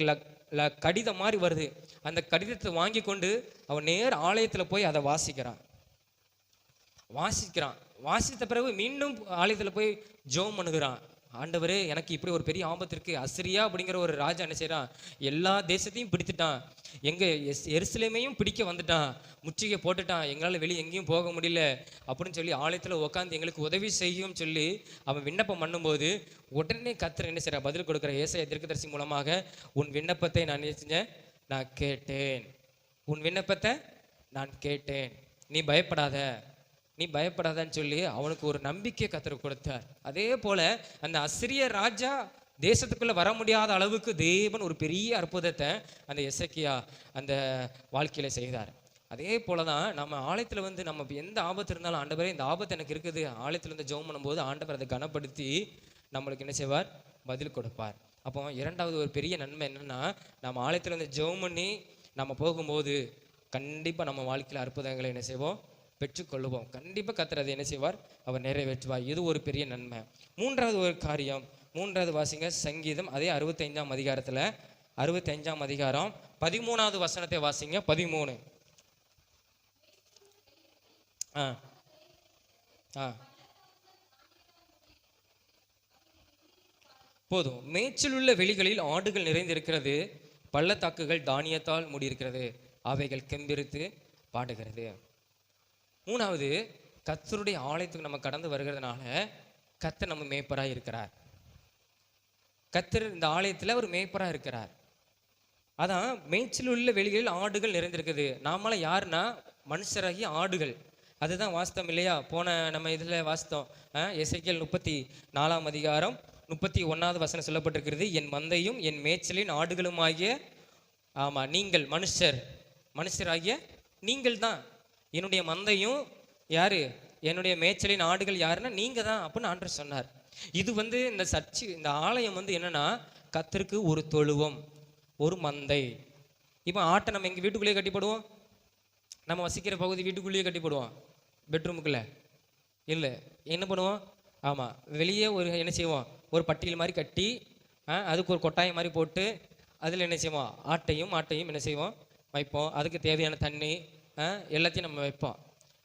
கடிதம் மாதிரி வருது. அந்த கடிதத்தை வாங்கி கொண்டு அவன் நேர் ஆலயத்தில் போய் அதை வாசிக்கிறான். வாசித்த பிறகு மீண்டும் ஆலயத்தில் போய் ஜெபம் பண்ணுகிறான். ஆண்டவரே, எனக்கு இப்படி ஒரு பெரிய ஆபத்து இருக்கு. அசிரியா அப்படிங்கிற ஒரு ராஜா என்ன செய்யறான், எல்லா தேசத்தையும் பிடித்துட்டான், எங்க எருசலேமையும் பிடிக்க வந்துட்டான், முற்றுகை போட்டுட்டான், எங்களால் வெளியே எங்கேயும் போக முடியல அப்படின்னு சொல்லி ஆலயத்தில் உட்காந்து எங்களுக்கு உதவி செய்யும் சொல்லி அவன் விண்ணப்பம் பண்ணும்போது உடனே கர்த்தர் என்ன செய்யற, பதில் கொடுக்குற. ஏசாயா தீர்க்கதரிசி மூலமாக, உன் விண்ணப்பத்தை நான் என்ன செஞ்சேன், நான் கேட்டேன். உன் விண்ணப்பத்தை நான் கேட்டேன், நீ பயப்படாதன்னு சொல்லி அவனுக்கு ஒரு நம்பிக்கை கர்த்தர் கொடுத்தார். அதே போல அந்த அசிரிய ராஜா தேசத்துக்குள்ள வர முடியாத அளவுக்கு தேவன் ஒரு பெரிய அற்புதத்தை அந்த எசேக்கியா அந்த வாழ்க்கையில செய்தார். அதே போலதான் நம்ம ஆலயத்துல வந்து நம்ம எந்த ஆபத்து இருந்தாலும், ஆண்டவரே இந்த ஆபத்து எனக்கு இருக்குது, ஆலயத்துல இருந்து ஜெபம் பண்ணும்போது ஆண்டவர் அதை கனப்படுத்தி நம்மளுக்கு என்ன செய்வார், பதில் கொடுப்பார். அப்போ இரண்டாவது ஒரு பெரிய நன்மை என்னன்னா, நம்ம ஆலயத்துல இருந்து ஜெபம் பண்ணி நம்ம போகும்போது கண்டிப்பா நம்ம வாழ்க்கையில அற்புதங்களை என்ன செய்வோம், பெற்றுக்கொள்ளுவோம். கண்டிப்பாக கர்த்தர் அதை என்ன செய்வார், அவர் நிறைவேற்றுவார். இது ஒரு பெரிய நன்மை. மூன்றாவது ஒரு காரியம், மூன்றாவது வாசிங்க சங்கீதம் அதே 65ஆம் அதிகாரத்தில் 65ஆம் அதிகாரம் 13வது வசனத்தை வாசிங்க. 13. போதும். மேய்ச்சலுள்ள வெளிகளில் ஆடுகள் நிறைந்திருக்கிறது, பள்ளத்தாக்குகள் தானியத்தால் மூடியிருக்கிறது, அவைகள் கெம்பிரித்து பாடுகிறது. மூணாவது, கர்த்தருடைய ஆலயத்துக்கு நம்ம கடந்து வருகிறதுனால கர்த்தர் நம்ம மேய்ப்பராக இருக்கிறார். கர்த்தர் இந்த ஆலயத்தில் ஒரு மேய்ப்பராக இருக்கிறார். அதான் மேய்ச்சல் உள்ள வெளிகளில் ஆடுகள் நிறைந்திருக்குது. நாமளாம் யாருன்னா மனுஷராகிய ஆடுகள். அதுதான் வாஸ்தவம் இல்லையா? போன நம்ம இதில் வாஸ்தவம். எசேக்கியேல் 34ஆம் அதிகாரம் 31வது வசனம் சொல்லப்பட்டிருக்கிறது, என் மந்தையும் என் மேய்ச்சலின் ஆடுகளும் ஆகிய, ஆமா, நீங்கள் மனுஷராகிய நீங்கள் தான். என்னுடைய மந்தையும் யாரு, என்னுடைய மேய்ச்சலின் ஆடுகள் யாருன்னா நீங்க தான் அப்படின்னு ஆண்டவர் சொன்னார். இது வந்து இந்த ஆலயம் வந்து என்னன்னா கர்த்தருக்கு ஒரு தொழுவம், ஒரு மந்தை. இப்போ ஆட்டை நம்ம எங்க வீட்டுக்குள்ளேயே கட்டிப்படுவோம், நம்ம வசிக்கிற பகுதி வீட்டுக்குள்ளேயே கட்டிப்படுவோம், பெட்ரூமுக்குள்ள இல்லை, என்ன பண்ணுவோம், ஆமா, வெளியே ஒரு என்ன செய்வோம், ஒரு பட்டியல் மாதிரி கட்டி அதுக்கு ஒரு கொட்டாயம் மாதிரி போட்டு அதில் என்ன செய்வோம், ஆட்டையும் என்ன செய்வோம், வைப்போம். அதுக்கு தேவையான தண்ணி எல்லாத்தையும் நம்ம வைப்போம்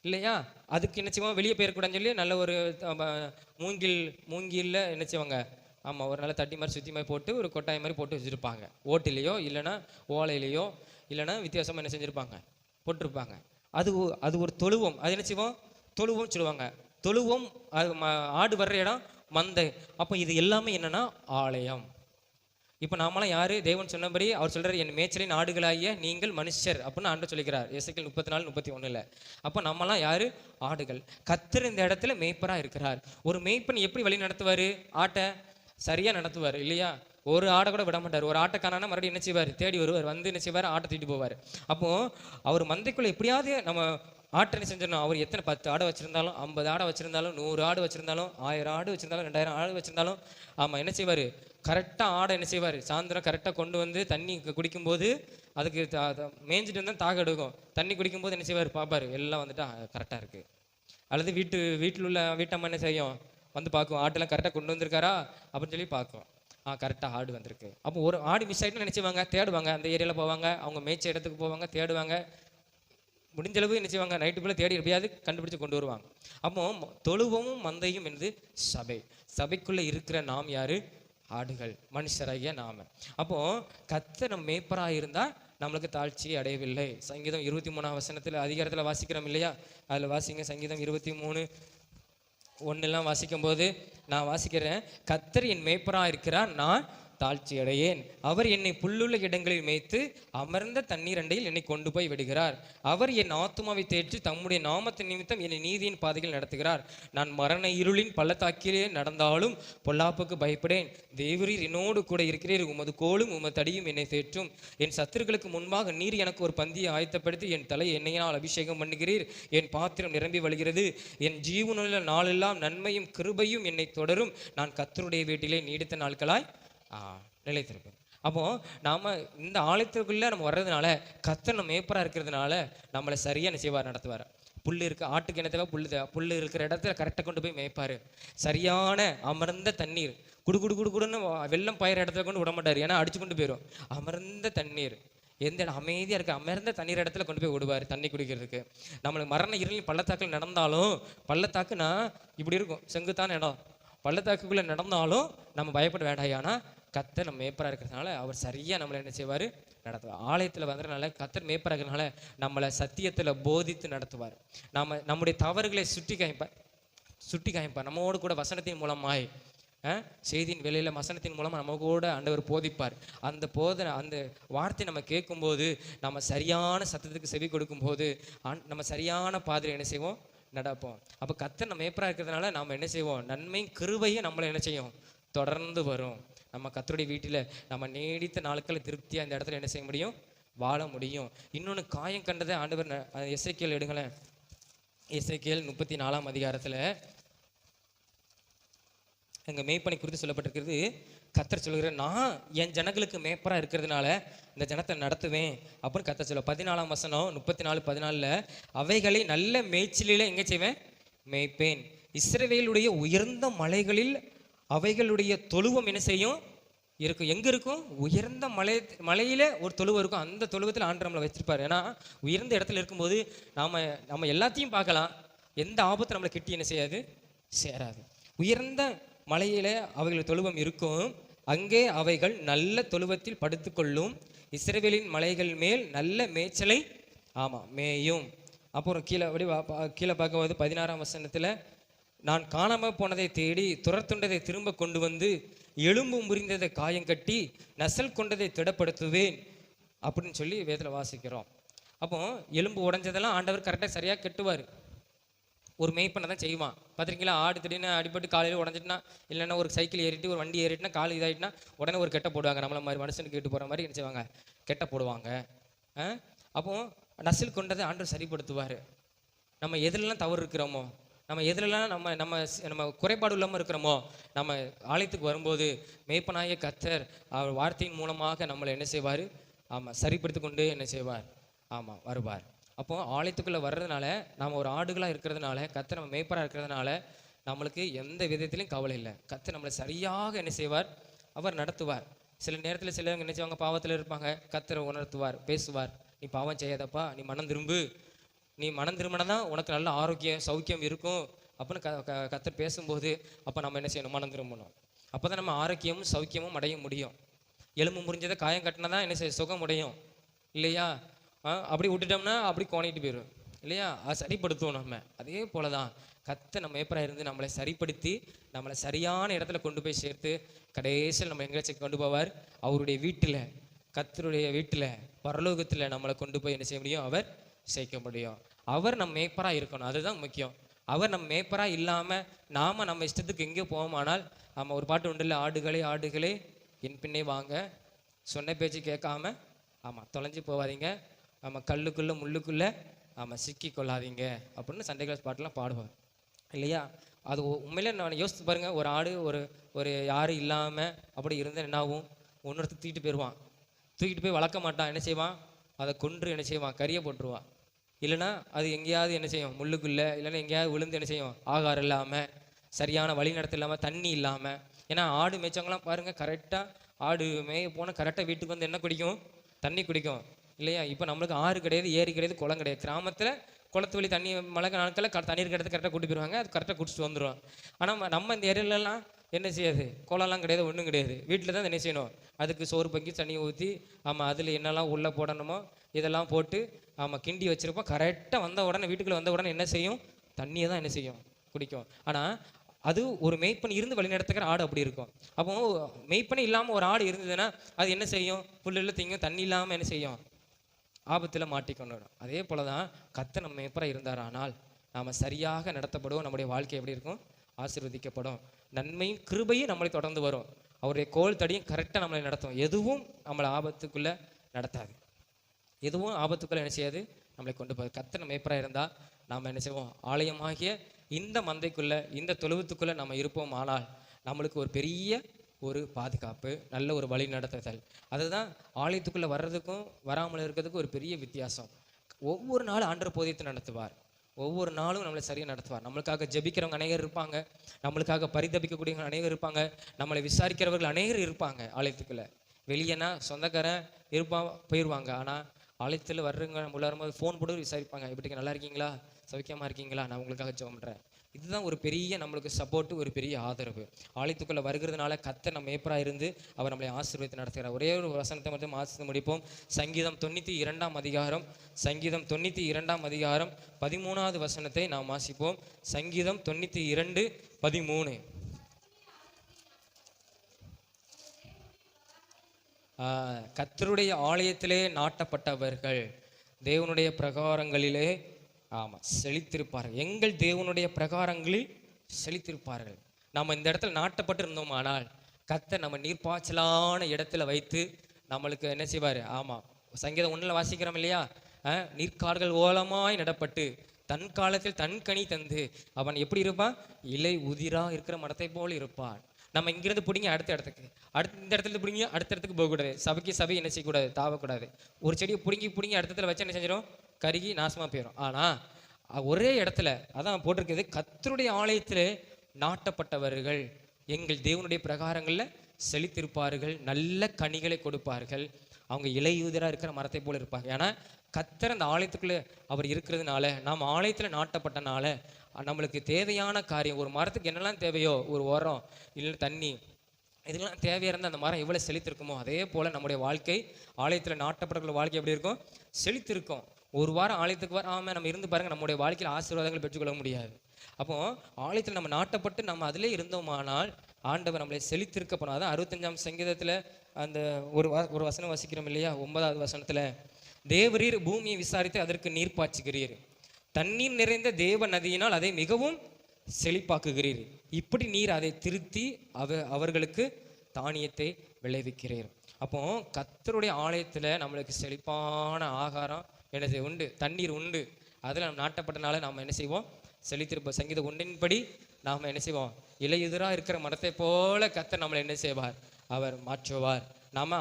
இல்லையா? அதுக்கு என்ன செய்வோம், வெளியே போயிடக்கூடாதுன்னு சொல்லி நல்ல ஒரு மூங்கில்ல என்ன செய்வாங்க, ஆமாம், ஒரு நல்ல தட்டி மாதிரி சுற்றி மாதிரி போட்டு ஒரு கொட்டாயம் மாதிரி போட்டு வச்சுருப்பாங்க. ஓட்டிலையோ இல்லைன்னா ஓலையிலையோ இல்லைன்னா வித்தியாசமாக என்ன செஞ்சுருப்பாங்க, போட்டிருப்பாங்க. அது ஒரு தொழுவம். அது என்ன செய்வோம், தொழுவம் சொல்லுவாங்க. தொழுவம் ஆடு வர்ற இடம் மந்தை. அப்போ இது எல்லாமே என்னன்னா ஆலயம். இப்போ நாமெல்லாம் யாரு, தேவன் சொன்னபடி அவர் சொல்றாரு, என் மேய்ச்சலின் ஆடுகளாகிய நீங்கள் மனுஷர் அப்படின்னு ஆண்டவர் சொல்லிக்கிறார் எசேக்கியேல் 34:31. அப்போ நம்மலாம் யாரு, ஆடுகள். கர்த்தர் இந்த இடத்துல மேய்ப்பரா இருக்கிறார். ஒரு மேய்ப்பன் எப்படி வழி நடத்துவாரு, ஆட்டை சரியா நடத்துவார் இல்லையா? ஒரு ஆடை கூட விட மாட்டார். ஒரு ஆட்டை காணானா மறுபடியும் என்ன செய்வார், தேடி வருவார், வந்து என்ன செய்வார், ஆட்டை தூக்கிட்டு போவார். அப்போ அவர் மந்தைக்குள்ள எப்படியாவது நம்ம ஆட்டை என்ன செஞ்சிடணும். அவர் எத்தனை 10 ஆடை வச்சிருந்தாலும், 50 ஆடை வச்சிருந்தாலும், 100 ஆடு வச்சிருந்தாலும், 1000 ஆடு வச்சிருந்தாலும், 2000 ஆடு வச்சிருந்தாலும், ஆமா, என்ன செய்வார், கரெக்டாக ஆடை என்ன செய்வார், சாயந்தரம் கரெக்டாக கொண்டு வந்து தண்ணி குடிக்கும்போது அதுக்கு மேய்ஞ்சிட்டு வந்தால் தாக எடுக்கும். தண்ணி குடிக்கும்போது என்ன செய்வார், பார்ப்பார், எல்லாம் வந்துட்டு கரெக்டாக இருக்குது. அல்லது வீட்டில் உள்ள வீட்டம்மா என்ன செய்யும், வந்து பார்க்கும், ஆட்டெல்லாம் கரெக்டாக கொண்டு வந்திருக்காரா அப்படின்னு சொல்லி பார்க்கும். கரெக்டாக ஆடு வந்திருக்கு. அப்போ ஒரு ஆடு மிஸ் ஆகிட்டு நினச்சிவாங்க, தேடுவாங்க, அந்த ஏரியாவில் போவாங்க, அவங்க மேய்ச்ச இடத்துக்கு போவாங்க, தேடுவாங்க. முடிஞ்சளவு என்ன செய்வாங்க, நைட்டுக்குள்ளே தேடி எப்படியாவது கண்டுபிடிச்சு கொண்டு வருவாங்க. அப்போ தொழுவமும் மந்தையும் என்று சபைக்குள்ளே இருக்கிற நாம் யாரு, ஆடுகள், மனுஷராகிய நாம. அப்போ கர்த்தர் நம்ம மேய்ப்பராக இருந்தால் நம்மளுக்கு தாழ்ச்சி அடையவில்லை. சங்கீதம் 23ஆம் வசனத்தில் அதிகாரத்தில் வாசிக்கிறோம் இல்லையா? அதில் வாசிங்க. சங்கீதம் 23:1 வாசிக்கும் போது நான் வாசிக்கிறேன், கர்த்தர் என் மேய்ப்பராக இருக்கிறார், நான் தாழ்ச்சி அடையேன். அவர் என்னை புல்லுள்ள இடங்களில் மேய்த்து அமர்ந்த தண்ணீர் அண்டையில் என்னை கொண்டு போய் விடுகிறார். அவர் என் ஆத்துமாவை தேற்றி தம்முடைய நாமத்தின் நிமித்தம் என்னை நீதியின் பாதையில் நடத்துகிறார். நான் மரண இருளின் பள்ளத்தாக்கிலே நடந்தாலும் பொல்லாப்புக்கு பயப்படேன். தேவரீர் என்னோடு கூட இருக்கிறீர். உமது கோலும் உமது தடியும் என்னை தேற்றும். என் சத்துருக்களுக்கு முன்பாக நீர் எனக்கு ஒரு பந்தியை ஆயத்தப்படுத்தி என் தலை எண்ணெயினால் அபிஷேகம் பண்ணுகிறீர். என் பாத்திரம் நிரம்பி வழிகிறது. என் ஜீவனுள்ள நாளெல்லாம் நன்மையும் கிருபையும் என்னை தொடரும். நான் கர்த்தருடைய வீட்டிலே நீடித்த நாட்களாய் நிலைத்திருப்பேன். அப்போ நாம இந்த ஆலயத்துக்குள்ள நம்ம வர்றதுனால, கர்த்தர் நம்ம மேய்ப்பராக இருக்கிறதுனால நம்மளை சரியான செய்வார், நடத்துவார். புல் இருக்கு, ஆட்டுக்கு என்ன தேவை? புல் இருக்கிற இடத்துல கரெக்டாக கொண்டு போய் மேய்ப்பார். சரியான அமர்ந்த தண்ணீர், குடுன்னு வெள்ளம் பயிர இடத்துல கொண்டு விட மாட்டார், ஏன்னா அடிச்சு கொண்டு போயிடும். அமர்ந்த தண்ணீர், எந்த இடம் அமைதியாக இருக்குது, அமர்ந்த தண்ணீர் இடத்துல கொண்டு போய் விடுவார் தண்ணி குடிக்கிறதுக்கு. நம்மளுக்கு மரண இருளின் பள்ளத்தாக்கில் நடந்தாலும், பள்ளத்தாக்குனா இப்படி இருக்கும், செங்குத்தான இடம், பள்ளத்தாக்குக்குள்ளே நடந்தாலும் நம்ம பயப்பட வேண்டாம். ஆனால் கர்த்தர் நம்ம மேய்ப்பராக இருக்கிறதுனால அவர் சரியாக நம்மளை என்ன செய்வார்? நடத்துவார். ஆலயத்தில் வந்ததுனால, கர்த்தர் மேய்ப்பராக இருக்கிறதுனால நம்மளை சத்தியத்தில் போதித்து நடத்துவார். நம்முடைய தவறுகளை சுட்டி காமிப்பார். நம்மோடு கூட வசனத்தின் மூலமாய், செய்தியின் வேலையில் வசனத்தின் மூலமாக நம்ம கூட ஆண்டவர் போதிப்பார். அந்த அந்த வார்த்தை நம்ம கேட்கும்போது, நம்ம சரியான சத்தத்துக்கு செவி கொடுக்கும்போது நம்ம சரியான பாதையில் என்ன செய்வோம்? நடப்போம். அப்போ கர்த்தர் நம்ம மேய்ப்பராக இருக்கிறதுனால நாம் என்ன செய்வோம்? நன்மையும் கிருபையும் நம்மளை என்ன செய்யும்? தொடர்ந்து வரும். நம்ம கர்த்தருடைய வீட்டில் நம்ம நீடித்த நாட்கள் திருப்தியாக இந்த இடத்துல என்ன செய்ய முடியும்? வாழ முடியும். இன்னொன்று, காயம் கண்டதை ஆண்டவர் எசேக்கியேல் எடுங்களேன். எசேக்கியேல் 34ஆம் அதிகாரத்தில் எங்கள் மேய்ப்பனை குறித்து சொல்லப்பட்டிருக்கிறது. கர்த்தர் சொல்கிறார், நான் என் ஜனங்களுக்கு மேய்ப்பராக இருக்கிறதுனால இந்த ஜனத்தை நடத்துவேன் அப்படின்னு கர்த்தர் சொல்ல. 14ஆம் வசனம் 34:14, அவைகளை நல்ல மேய்ச்சலில் எங்கே செய்வேன்? மேய்ப்பேன். இஸ்ரவேலுடைய உயர்ந்த மலைகளில் அவைகளுடைய தொழுவம் என்ன செய்யும்? இருக்கும். எங்கே இருக்கும்? உயர்ந்த மலையில் ஒரு தொழுவம் இருக்கும். அந்த தொழுவத்தில் ஆண்டவர் நம்மளை வச்சிருப்பார். ஏன்னா உயர்ந்த இடத்துல இருக்கும்போது நம்ம எல்லாத்தையும் பார்க்கலாம், எந்த ஆபத்து நம்மளை கிட்டி என்ன செய்யாது? சேராது. உயர்ந்த மலையில் அவைகள் தொழுவம் இருக்கும். அங்கே அவைகள் நல்ல தொழுவத்தில் படுத்துக்கொள்ளும். இஸ்ரவேலின் மலைகள் மேல் நல்ல மேய்ச்சலை மேயும். அப்புறம் கீழே பார்க்கும்போது 16ஆம் வசனத்தில், நான் காணாமல் போனதை தேடி துரத்துண்டதை திரும்ப கொண்டு வந்து எலும்பு முறிந்ததை காயம் கட்டி நசல் கொண்டதை திடப்படுத்துவேன் அப்படின்னு சொல்லி வேதத்தில் வாசிக்கிறோம். அப்போ எலும்பு உடைஞ்சதெல்லாம் ஆண்டவர் கரெக்டாக சரியாக கட்டுவார். ஒரு மேய்ப்பனை தான் செய்வான். பார்த்துருக்கீங்களா? ஆடு திடீர்னு அடிபட்டு காலையில் உடஞ்சிட்டுனா, இல்லைன்னா ஒரு சைக்கிள் ஏறிட்டு ஒரு வண்டி ஏறிட்டுனா, கால் இதாகிட்டுனா உடனே ஒரு கெட்ட போடுவாங்க. நம்மள மாதிரி மனுஷனுக்கு கேட்டு போகிற மாதிரி என்ன செய்வாங்க? கெட்ட போடுவாங்க. அப்போ நசில் கொண்டதை ஆண்டவர் சரிப்படுத்துவார். நம்ம எதுலலாம் தவறு இருக்கிறோமோ, நம்ம எதுலலாம் நம்ம குறைபாடு இல்லாமல் இருக்கிறோமோ, நம்ம ஆலயத்துக்கு வரும்போது மேய்ப்பனாய கர்த்தர் அவர் வார்த்தையின் மூலமாக நம்மளை என்ன செய்வார்? சரிப்படுத்தி கொண்டு என்ன செய்வார்? வருவார். அப்போ ஆலயத்துக்குள்ளே வர்றதுனால, நம்ம ஒரு ஆடுகளாக இருக்கிறதுனால, கர்த்தர் நம்ம மேய்ப்பராக இருக்கிறதுனால நம்மளுக்கு எந்த விதத்திலையும் கவலை இல்லை. கர்த்தர் நம்மளை சரியாக என்ன செய்வார்? அவர் நடத்துவார். சில நேரத்தில் சிலவங்க என்ன செய்வாங்க? பாவத்தில் இருப்பாங்க. கர்த்தரை உணர்த்துவார், பேசுவார். நீ பாவம் செய்யாதப்பா, நீ மனம் திரும்பு, நீ மனம் திரும்பினா தான் உனக்கு நல்ல ஆரோக்கியம் சௌக்கியம் இருக்கும் அப்படின்னு கர்த்தர் பேசும்போது, அப்போ நம்ம என்ன செய்யணும்? மனம் திரும்பணும். அப்போ தான் நம்ம ஆரோக்கியமும் சௌக்கியமும் அடைய முடியும். எலும்பு முறிஞ்சதை காயம் கட்டினா தான் என்ன செய்ய? சுகம் அடையும் இல்லையா? அப்படி விட்டுட்டோம்னா அப்படி கோணிட்டு போயிடும் இல்லையா? அது சரிப்படுத்துவோம் நம்ம. அதே போல தான் கர்த்தர் நம்ம மேய்ப்பராக இருந்து நம்மளை சரிப்படுத்தி நம்மளை சரியான இடத்துல கொண்டு போய் சேர்த்து கடைசியில் நம்ம எங்கேயாச்சும் கொண்டு போவார்? அவருடைய வீட்டில், கர்த்தருடைய வீட்டில், பரலோகத்தில் நம்மளை கொண்டு போய் என்ன செய்ய முடியும்? அவர் சேர்க்க முடியும். அவர் நம்ம மேய்ப்பராக இருக்கணும், அதுதான் முக்கியம். அவர் நம்ம மேய்ப்பராக இல்லாமல் நம்ம இஷ்டத்துக்கு எங்கேயோ போவோமானால், நம்ம ஒரு பாட்டு உண்டு இல்லை, ஆடுகளே என் பின்னே வாங்க, சொன்ன பேச்சு கேட்காம தொலைஞ்சி போவாதீங்க, கல்லுக்குள்ளே முள்ளுக்குள்ளே சிக்கி கொள்ளாதீங்க அப்படின்னு சண்டே கிளாஸ் பாட்டெலாம் பாடுவார் இல்லையா? அது உண்மையிலே நான் யோசித்து பாருங்கள். ஒரு ஆடு ஒரு யாரும் இல்லாமல் அப்படி இருந்தால் என்னாகும்? ஒன்னொருத்தர் தூக்கிட்டு போயிடுவான். தூக்கிட்டு போய் வளர்க்க மாட்டான். என்ன செய்வான்? அதை கொன்று என்ன செய்வான்? கறியை போட்டுருவான். இல்லைன்னா அது எங்கேயாவது என்ன செய்யும்? முள்ளுக்குள்ளே, இல்லைன்னா எங்கேயாவது விழுந்து என்ன செய்யும்? ஆகாரம் இல்லாமல், சரியான வழி நடத்த இல்லாமல், தண்ணி இல்லாமல். ஏன்னா ஆடு மேய்ச்சவங்களாம் பாருங்கள், கரெக்டாக ஆடு மேய போனால் கரெக்டாக வீட்டுக்கு வந்து என்ன குடிக்கும்? தண்ணி குடிக்கும் இல்லையா? இப்போ நம்மளுக்கு ஆறு கிடையாது, ஏரி கிடையாது, குளம் கிடையாது. கிராமத்தில் குளத்து வழி தண்ணி மழை நாட்களில் தண்ணீர் கிடையாது, கரெக்டாக கூட்டி போயிடுவாங்க. அது கரெக்டாக குடிச்சிட்டு வந்துடுவான். ஆனால் நம்ம இந்த ஏரியாலலாம் என்ன செய்யாது? குளம்லாம் கிடையாது, ஒன்றும் கிடையாது. வீட்டில் தான் என்ன செய்யணும்? அதுக்கு சோறு பக்கி தண்ணியை ஊற்றி அதில் என்னெல்லாம் உள்ளே போடணுமோ இதெல்லாம் போட்டு கிண்டி வச்சுருப்போம். கரெக்டாக வந்த உடனே, வீட்டுக்குள்ளே வந்த உடனே என்ன செய்யும்? தண்ணியை தான் என்ன செய்யும்? குடிக்கும். ஆனால் அது ஒரு மேய்ப்பன் இருந்து வழி நடத்துக்கிற ஆடு அப்படி இருக்கும். அப்போ மேய்ப்பனே இல்லாமல் ஒரு ஆடு இருந்ததுன்னா அது என்ன செய்யும்? புல்லில் திங்கும், தண்ணி இல்லாமல் என்ன செய்யும்? ஆபத்தில் மாட்டிக்கொண்டு வரும். அதே போல தான் கர்த்தர் நம்ம மேய்ப்பராக இருந்தார். ஆனால் நாம் சரியாக நடத்தப்படுவோம். நம்முடைய வாழ்க்கை எப்படி இருக்கும்? ஆசீர்வதிக்கப்படும். நன்மையும் கிருபையும் நம்மளை தொடர்ந்து வரும். அவருடைய கோல் தடியும் கரெக்டாக நம்மளை நடத்தும். எதுவும் நம்மளை ஆபத்துக்குள்ளே நடத்தாது. எதுவும் ஆபத்துக்குள்ளே என்ன செய்யாது? நம்மளை கொண்டு போகுது. கர்த்தர் மேய்ப்பராக இருந்தால் நாம் என்ன செய்வோம்? ஆலயமாகிய இந்த மந்தைக்குள்ளே, இந்த தொழுவத்துக்குள்ளே நம்ம இருப்போம். ஆனால் நம்மளுக்கு ஒரு பெரிய ஒரு பாதுகாப்பு, நல்ல ஒரு வழி நடத்துதல். அதுதான் ஆலயத்துக்குள்ளே வர்றதுக்கும் வராமல் இருக்கிறதுக்கும் ஒரு பெரிய வித்தியாசம். ஒவ்வொரு நாளும் ஆண்டவர் போதித்து நடத்துவார். ஒவ்வொரு நாளும் நம்மளை சரியாக நடத்துவார். நம்மளுக்காக ஜெபிக்கிறவங்க அநேகர் இருப்பாங்க, நம்மளுக்காக பரிதபிக்கக்கூடியவங்க அநேகர் இருப்பாங்க, நம்மளை விசாரிக்கிறவர்கள் அநேகர் இருப்பாங்க. ஆலயத்துக்குள்ளே வெளியேனா சொந்தக்காரன் இருப்பான், போயிடுவாங்க. ஆனால் ஆலயத்தில் வர்றவங்க உள்ளாரும்போது ஃபோன் போட்டு விசாரிப்பாங்க, எப்படிங்க நல்லா இருக்கீங்களா, சௌக்கியமாக இருக்கீங்களா, நான் உங்களுக்காக ஜெபம் பண்ணுறேன். இதுதான் ஒரு பெரிய நம்மளுக்கு சப்போர்ட்டு, ஒரு பெரிய ஆதரவு. ஆலயத்துக்குள்ளே வருகிறதுனால கர்த்தர் நம்ம மேய்ப்பராக இருந்து அவர் நம்மளை ஆசீர்வதித்து நடத்துகிறார். ஒரே ஒரு வசனத்தை மட்டும் வாசித்து முடிப்போம். சங்கீதம் 92 அதிகாரம், சங்கீதம் 92 13வது வசனத்தை நாம் வாசிப்போம். சங்கீதம் 92:13. கர்த்தருடைய ஆலயத்திலே நாட்டப்பட்டவர்கள் தேவனுடைய பிரகாரங்களிலே செழித்திருப்பார்கள். எங்கள் தேவனுடைய பிரகாரங்களில் செழித்திருப்பார்கள். நம்ம இந்த இடத்துல நாட்டப்பட்டு இருந்தோமானால் கர்த்தர் நம்ம நீர்ப்பாய்ச்சலான இடத்துல வைத்து நம்மளுக்கு என்ன செய்வார்? சங்கீதம் 1 வாசிக்கிறோம் இல்லையா? நீர்க்கால்கள் ஓலமாய் நடப்பட்டு தன் காலத்தில் தன் கனி தந்து அவன் எப்படி இருப்பான்? இலை உதிரா இருக்கிற மரத்தை போல் இருப்பான். நம்ம இங்கிருந்து பிடிங்க அடுத்த இடத்துக்கு, இந்த இடத்துல பிடிங்க அடுத்த இடத்துக்கு போகக்கூடாது. சபை என்ன செய்யக்கூடாது? தாவக்கூடாது. ஒரு செடியை பிடுங்கி அடுத்த இடத்துல வச்சு என்ன செஞ்சிடும்? கருகி நாசமாக போயிடும். ஆனால் ஒரே இடத்துல அதான் போட்டிருக்குது, கர்த்தருடைய ஆலயத்தில் நாட்டப்பட்டவர்கள் எங்கள் தேவனுடைய பிரகாரங்களில் செழித்திருப்பார்கள், நல்ல கனிகளை கொடுப்பார்கள், அவங்க இலையுதிராக இருக்கிற மரத்தை போல் இருப்பாங்க. ஏன்னா கர்த்தர் அந்த ஆலயத்துக்குள்ளே அவர் இருக்கிறதுனால, நாம் ஆலயத்தில் நாட்டப்பட்டனால நம்மளுக்கு தேவையான காரியம், ஒரு மரத்துக்கு என்னெல்லாம் தேவையோ, ஒரு உரம் இல்லை தண்ணி, இதெல்லாம் தேவையாக இருந்தால் அந்த மரம் எவ்வளோ செழித்திருக்குமோ அதே போல் நம்முடைய வாழ்க்கை ஆலயத்தில் நாட்டப்பட்ட வாழ்க்கை எப்படி இருக்கும்? செழித்திருக்கும். ஒரு வாரம் ஆலயத்துக்கு நம்ம இருந்து பாருங்கள், நம்முடைய வாழ்க்கையில் ஆசீர்வாதங்களை பெற்றுக்கொள்ள முடியாது. அப்போ ஆலயத்தில் நம்ம நாட்டப்பட்டு நம்ம அதிலே இருந்தோமானால் ஆண்டவர் நம்மளை செழித்திருக்க போனோம். அதான் 65ஆம் சங்கீதத்தில் அந்த ஒரு வசனம் வசிக்கிறோம் இல்லையா? 9வது வசனத்தில், தேவரீர் பூமியை விசாரித்து அதற்கு நீர் பாய்ச்சுகிறீர், தண்ணீர் நிறைந்த தேவ நதியினால் அதை மிகவும் செழிப்பாக்குகிறீர், இப்படி நீர் அதை திருத்தி அவர்களுக்கு தானியத்தை விளைவிக்கிறீர். அப்போ கர்த்தருடைய ஆலயத்தில் நம்மளுக்கு செழிப்பான ஆகாரம் என்னது உண்டு, தண்ணீர் உண்டு. அதில் நம்ம நாட்டப்பட்டனால நாம் என்ன செய்வோம்? செழித்திருப்போம். சங்கீதம் 1 நாம் என்ன செய்வோம்? இலையுதிராக இருக்கிற மரத்தை போல கர்த்தர் நம்மளை என்ன செய்வார்? அவர் மாற்றுவார்.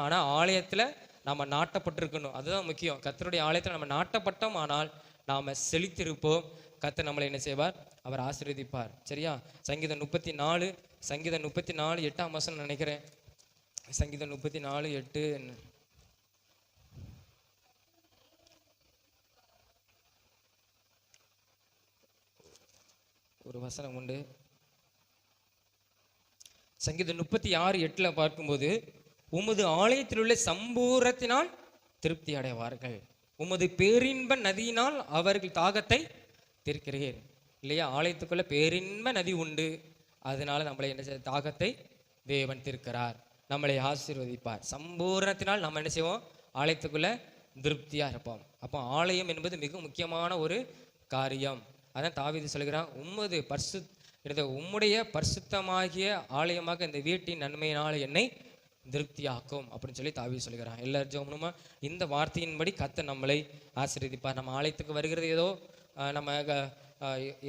ஆனால் ஆலயத்தில் நம்ம நாட்டப்பட்டிருக்கணும், அதுதான் முக்கியம். கர்த்தருடைய ஆலயத்தில் நம்ம நாட்டப்பட்டோம், ஆனால் நாம் செழித்திருப்போம். கர்த்தர் நம்மளை என்ன செய்வார்? அவர் ஆசீர்வதிப்பார். சரியா? சங்கீதம் 34 8ஆம் வசனம் நினைக்கிறேன். சங்கீதம் 34:8 ஒரு வசனம் உண்டு. சங்கீதம் 36:8 பார்க்கும்போது, உமது ஆலயத்தில் உள்ள சம்பூரத்தினால் திருப்தி அடைவார்கள், உமது பேரின்ப நதியினால் அவர்கள் தாகத்தை தீர்க்கிறீர். இல்லையா? ஆலயத்துக்குள்ள பேரின்ப நதி உண்டு, அதனால நம்மளை என்ன தாகத்தை தேவன் தீர்க்கிறார், நம்மளை ஆசீர்வதிப்பார். சம்பூரணத்தினால் நம்ம என்ன செய்வோம்? ஆலயத்துக்குள்ள திருப்தியாக இருப்போம். அப்போ ஆலயம் என்பது மிக முக்கியமான ஒரு காரியம். அதான் தாவீது சொல்கிறான், உம்முடைய பரிசுத்தமாகிய ஆலயமாக இந்த வீட்டின் நன்மையினால் என்னை திருப்தியாக்கும் அப்படின்னு சொல்லி தாவீது சொல்கிறான். எல்லாரும் ஜெபம்னுமா இந்த வார்த்தையின்படி கர்த்தர் நம்மளை ஆசீர்வதிப்பார். நம்ம ஆலயத்துக்கு வருகிறது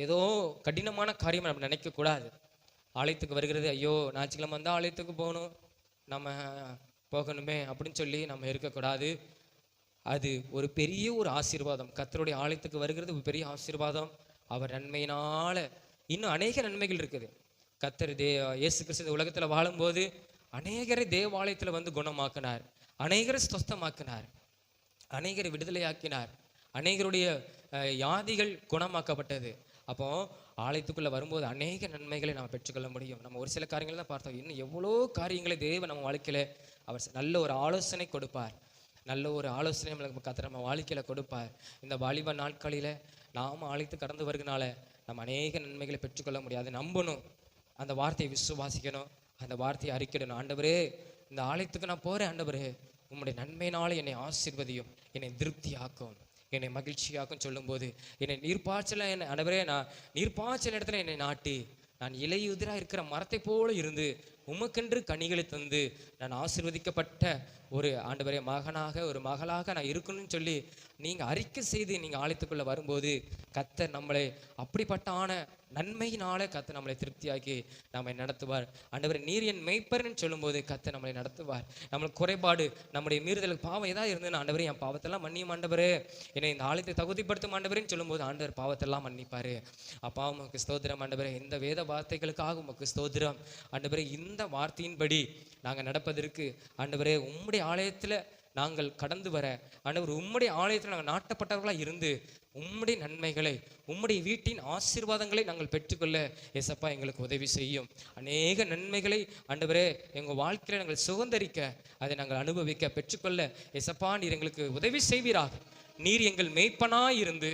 ஏதோ கடினமான காரியம் நம்ம நினைக்கக்கூடாது. ஆலயத்துக்கு வருகிறது, ஐயோ ஞாயிற்றுக்கிழமை வந்தால் ஆலயத்துக்கு போகணும், நம்ம போகணுமே அப்படின்னு சொல்லி நம்ம இருக்கக்கூடாது. அது ஒரு பெரிய ஒரு ஆசீர்வாதம். கர்த்தருடைய ஆலயத்துக்கு வருகிறது ஒரு பெரிய ஆசீர்வாதம். அவர் நன்மையினால இன்னும் அநேக நன்மைகள் இருக்குது. கர்த்தர் இயேசு கிறிஸ்து இந்த உலகத்தில் வாழும்போது அநேகரை தேவாலயத்தில் வந்து குணமாக்கினார், அநேகரை ஸ்வஸ்தமாக்கினார், அநேகரை விடுதலையாக்கினார், அநேகருடைய வியாதிகள் குணமாக்கப்பட்டது. அப்போ ஆலயத்துக்குள்ளே வரும்போது அநேக நன்மைகளை நம்ம பெற்றுக்கொள்ள முடியும். நம்ம ஒரு சில காரியங்கள் தான் பார்த்தோம், இன்னும் எவ்வளோ காரியங்களை தேவன் நம்ம வாழ்க்கையில் அவர் நல்ல ஒரு ஆலோசனை கொடுப்பார், நல்ல ஒரு ஆலோசனை நம்மளுக்கு கர்த்தர் நம்ம வாழ்க்கையில் கொடுப்பார். இந்த வாலிப நாட்களில் நாம் ஆலயத்து கடந்து வருகிறனால நம்ம அநேக நன்மைகளை பெற்றுக்கொள்ள முடியாது. நம்பணும், அந்த வார்த்தையை விசுவாசிக்கணும், அந்த வார்த்தையை அறிக்கிடணும். ஆண்டவரே, இந்த ஆலயத்துக்கு நான் போகிறேன் ஆண்டவரே, உம்முடைய நன்மையினால என்னை ஆசீர்வதியும், என்னை திருப்தியாக்கும், என்னை மகிழ்ச்சியாக்கும் சொல்லும்போது, என்னை நீர்ப்பாய்ச்சல என்னை ஆண்டவரே, நான் நீர்ப்பாய்ச்சல் இடத்துல என்னை நாட்டி, நான் இலையுதிராக இருக்கிற மரத்தை போல இருந்து உமக்கென்று கனிகளை தந்து நான் ஆசீர்வதிக்கப்பட்ட ஒரு ஆண்டவரே மகனாக, ஒரு மகளாக நான் இருக்கணும்னு சொல்லி நீங்கள் அறிக்கை செய்து நீங்கள் ஆலயத்துக்குள்ளே வரும்போது கர்த்தர் நம்மளை அப்படிப்பட்டான நன்மையினால கர்த்தர் நம்மளை திருப்தியாக்கி நம்மை நடத்துவார். ஆண்டவரே, நீர் என் மெய்ப்பர்ன்னு சொல்லும்போது கர்த்தர் நம்மளை நடத்துவார். நம்மளுக்கு குறைபாடு, நம்முடைய மீறுதலுக்கு பாவம் ஏதாவது இருந்ததுன்னா, ஆண்டவரே என் பாவத்தெல்லாம் மன்னியும் ஆண்டவரே, என்னை இந்த ஆலயத்தை தகுதிப்படுத்தும் ஆண்டவரேன்னு சொல்லும்போது ஆண்டவர் பாவத்தெல்லாம் மன்னிப்பார். அப்பா உமக்கு ஸ்தோத்திரம் ஆண்டவரே. இந்த வேத வார்த்தைகளுக்காக உமக்கு ஸ்தோத்திரம் ஆண்டவரே. இந்த வார்த்தையின்படி நாங்கள் நடப்பதற்கு ஆண்டவரே, உம்முடைய ஆலயத்தில் நாங்கள் கடந்து வர ஆண்டவர், உம்முடைய ஆலயத்தில் நாங்கள் நாட்டப்பட்டவர்களாக இருந்து உம்முடைய நன்மைகளை, உம்முடைய வீட்டின் ஆசீர்வாதங்களை நாங்கள் பெற்றுக்கொள்ள ஏசப்பா எங்களுக்கு உதவி செய்யும். அநேக நன்மைகளை ஆண்டவரே எங்கள் வாழ்க்கையில் நாங்கள் சுதந்தரிக்க, அதை நாங்கள் அனுபவிக்க பெற்றுக்கொள்ள ஏசப்பா நீர் எங்களுக்கு உதவி செய்வீராக. நீர் எங்கள் மேய்ப்பனாயிருந்து,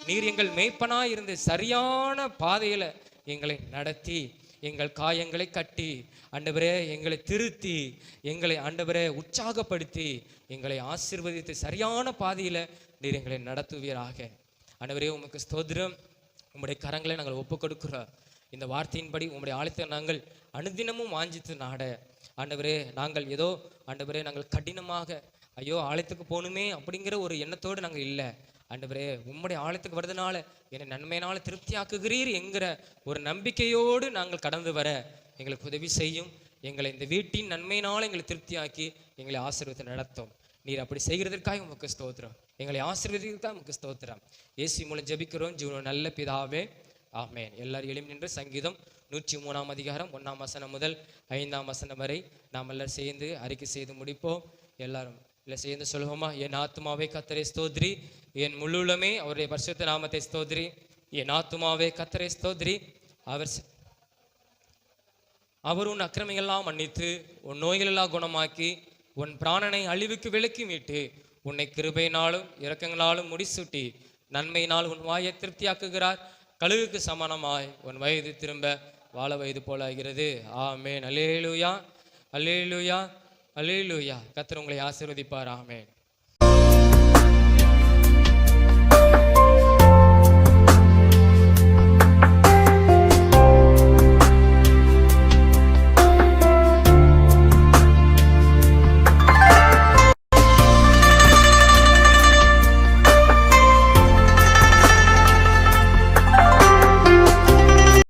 நீர் எங்கள் மேய்ப்பனாயிருந்து சரியான பாதையில் எங்களை நடத்தி, எங்கள் காயங்களை கட்டி ஆண்டவரே எங்களை திருத்தி, எங்களை ஆண்டவரே உற்சாகப்படுத்தி, எங்களை ஆசீர்வதித்து சரியான பாதையில் நீர் எங்களை நடத்துவீராக. ஆண்டவரே உமக்கு ஸ்தோத்திரம். உம்முடைய கரங்களை நாங்கள் ஒப்பு கொடுக்கிறோம். இந்த வார்த்தையின்படி உம்முடைய ஆலயத்தை நாங்கள் அனுதினமும் வாஞ்சித்து நாட ஆண்டவரே, நாங்கள் ஏதோ ஆண்டவரே நாங்கள் கடினமாக ஐயோ ஆலயத்துக்கு போகணுமே அப்படிங்கிற ஒரு எண்ணத்தோடு நாங்கள் இல்லை ஆண்டவரே. உம்முடைய ஆலயத்துக்கு வர்றதுனால என்னை நன்மையினால திருப்தியாக்குகிறீர் என்கிற ஒரு நம்பிக்கையோடு நாங்கள் கடந்து வர எங்களுக்கு உதவி செய்யும். எங்களை இந்த வீட்டின் நன்மையினால எங்களை திருப்தியாக்கி எங்களை ஆசீர்வதித்து நடத்தும். நீர் அப்படி செய்கிறதற்காக உமக்கு ஸ்தோத்திரம். எங்களை ஆசீர்வதிக்கிறதுக்காக உமக்கு ஸ்தோத்திரம். இயேசு மூலம் ஜெபிக்கிறோம் ஜீவன நல்ல பிதாவே, ஆமென். எல்லாரும் எழும்பி நின்று சங்கீதம் 103 அதிகாரம் 1 வசனம் முதல் 5 வசனம் வரை நாம் எல்லாரும் சேர்ந்து அறிக்கை செய்து முடிப்போம். எல்லாரும் இல்லை சேர்ந்து சொல்லுவோமா? என் ஆத்துமாவே கர்த்தரை ஸ்தோத்ரி, என் முழுமே அவருடைய பரிசுத்த நாமத்தை ஸ்தோத்ரி. என் ஆத்துமாவே கர்த்தரை ஸ்தோத்ரி, அவர் உன் அக்கிரமையெல்லாம் மன்னித்து உன் நோய்களெல்லாம் குணமாக்கி உன் பிராணனை அழிவுக்கு விலக்கி மீட்டு உன்னை கிருபையினாலும் இரக்கங்களாலும் முடிசூட்டி நன்மையினால் உன் வாயை திருப்தியாக்குகிறார். கழுகுக்கு சமானமாய் உன் வயது திரும்ப வாழ வயது போல ஆகிறது. ஆமென். அல்லேலூயா, அல்லேலூயா, அல்லேலூயா. கர்த்தர் உங்களை ஆசீர்வதிப்பார். ஆமென்.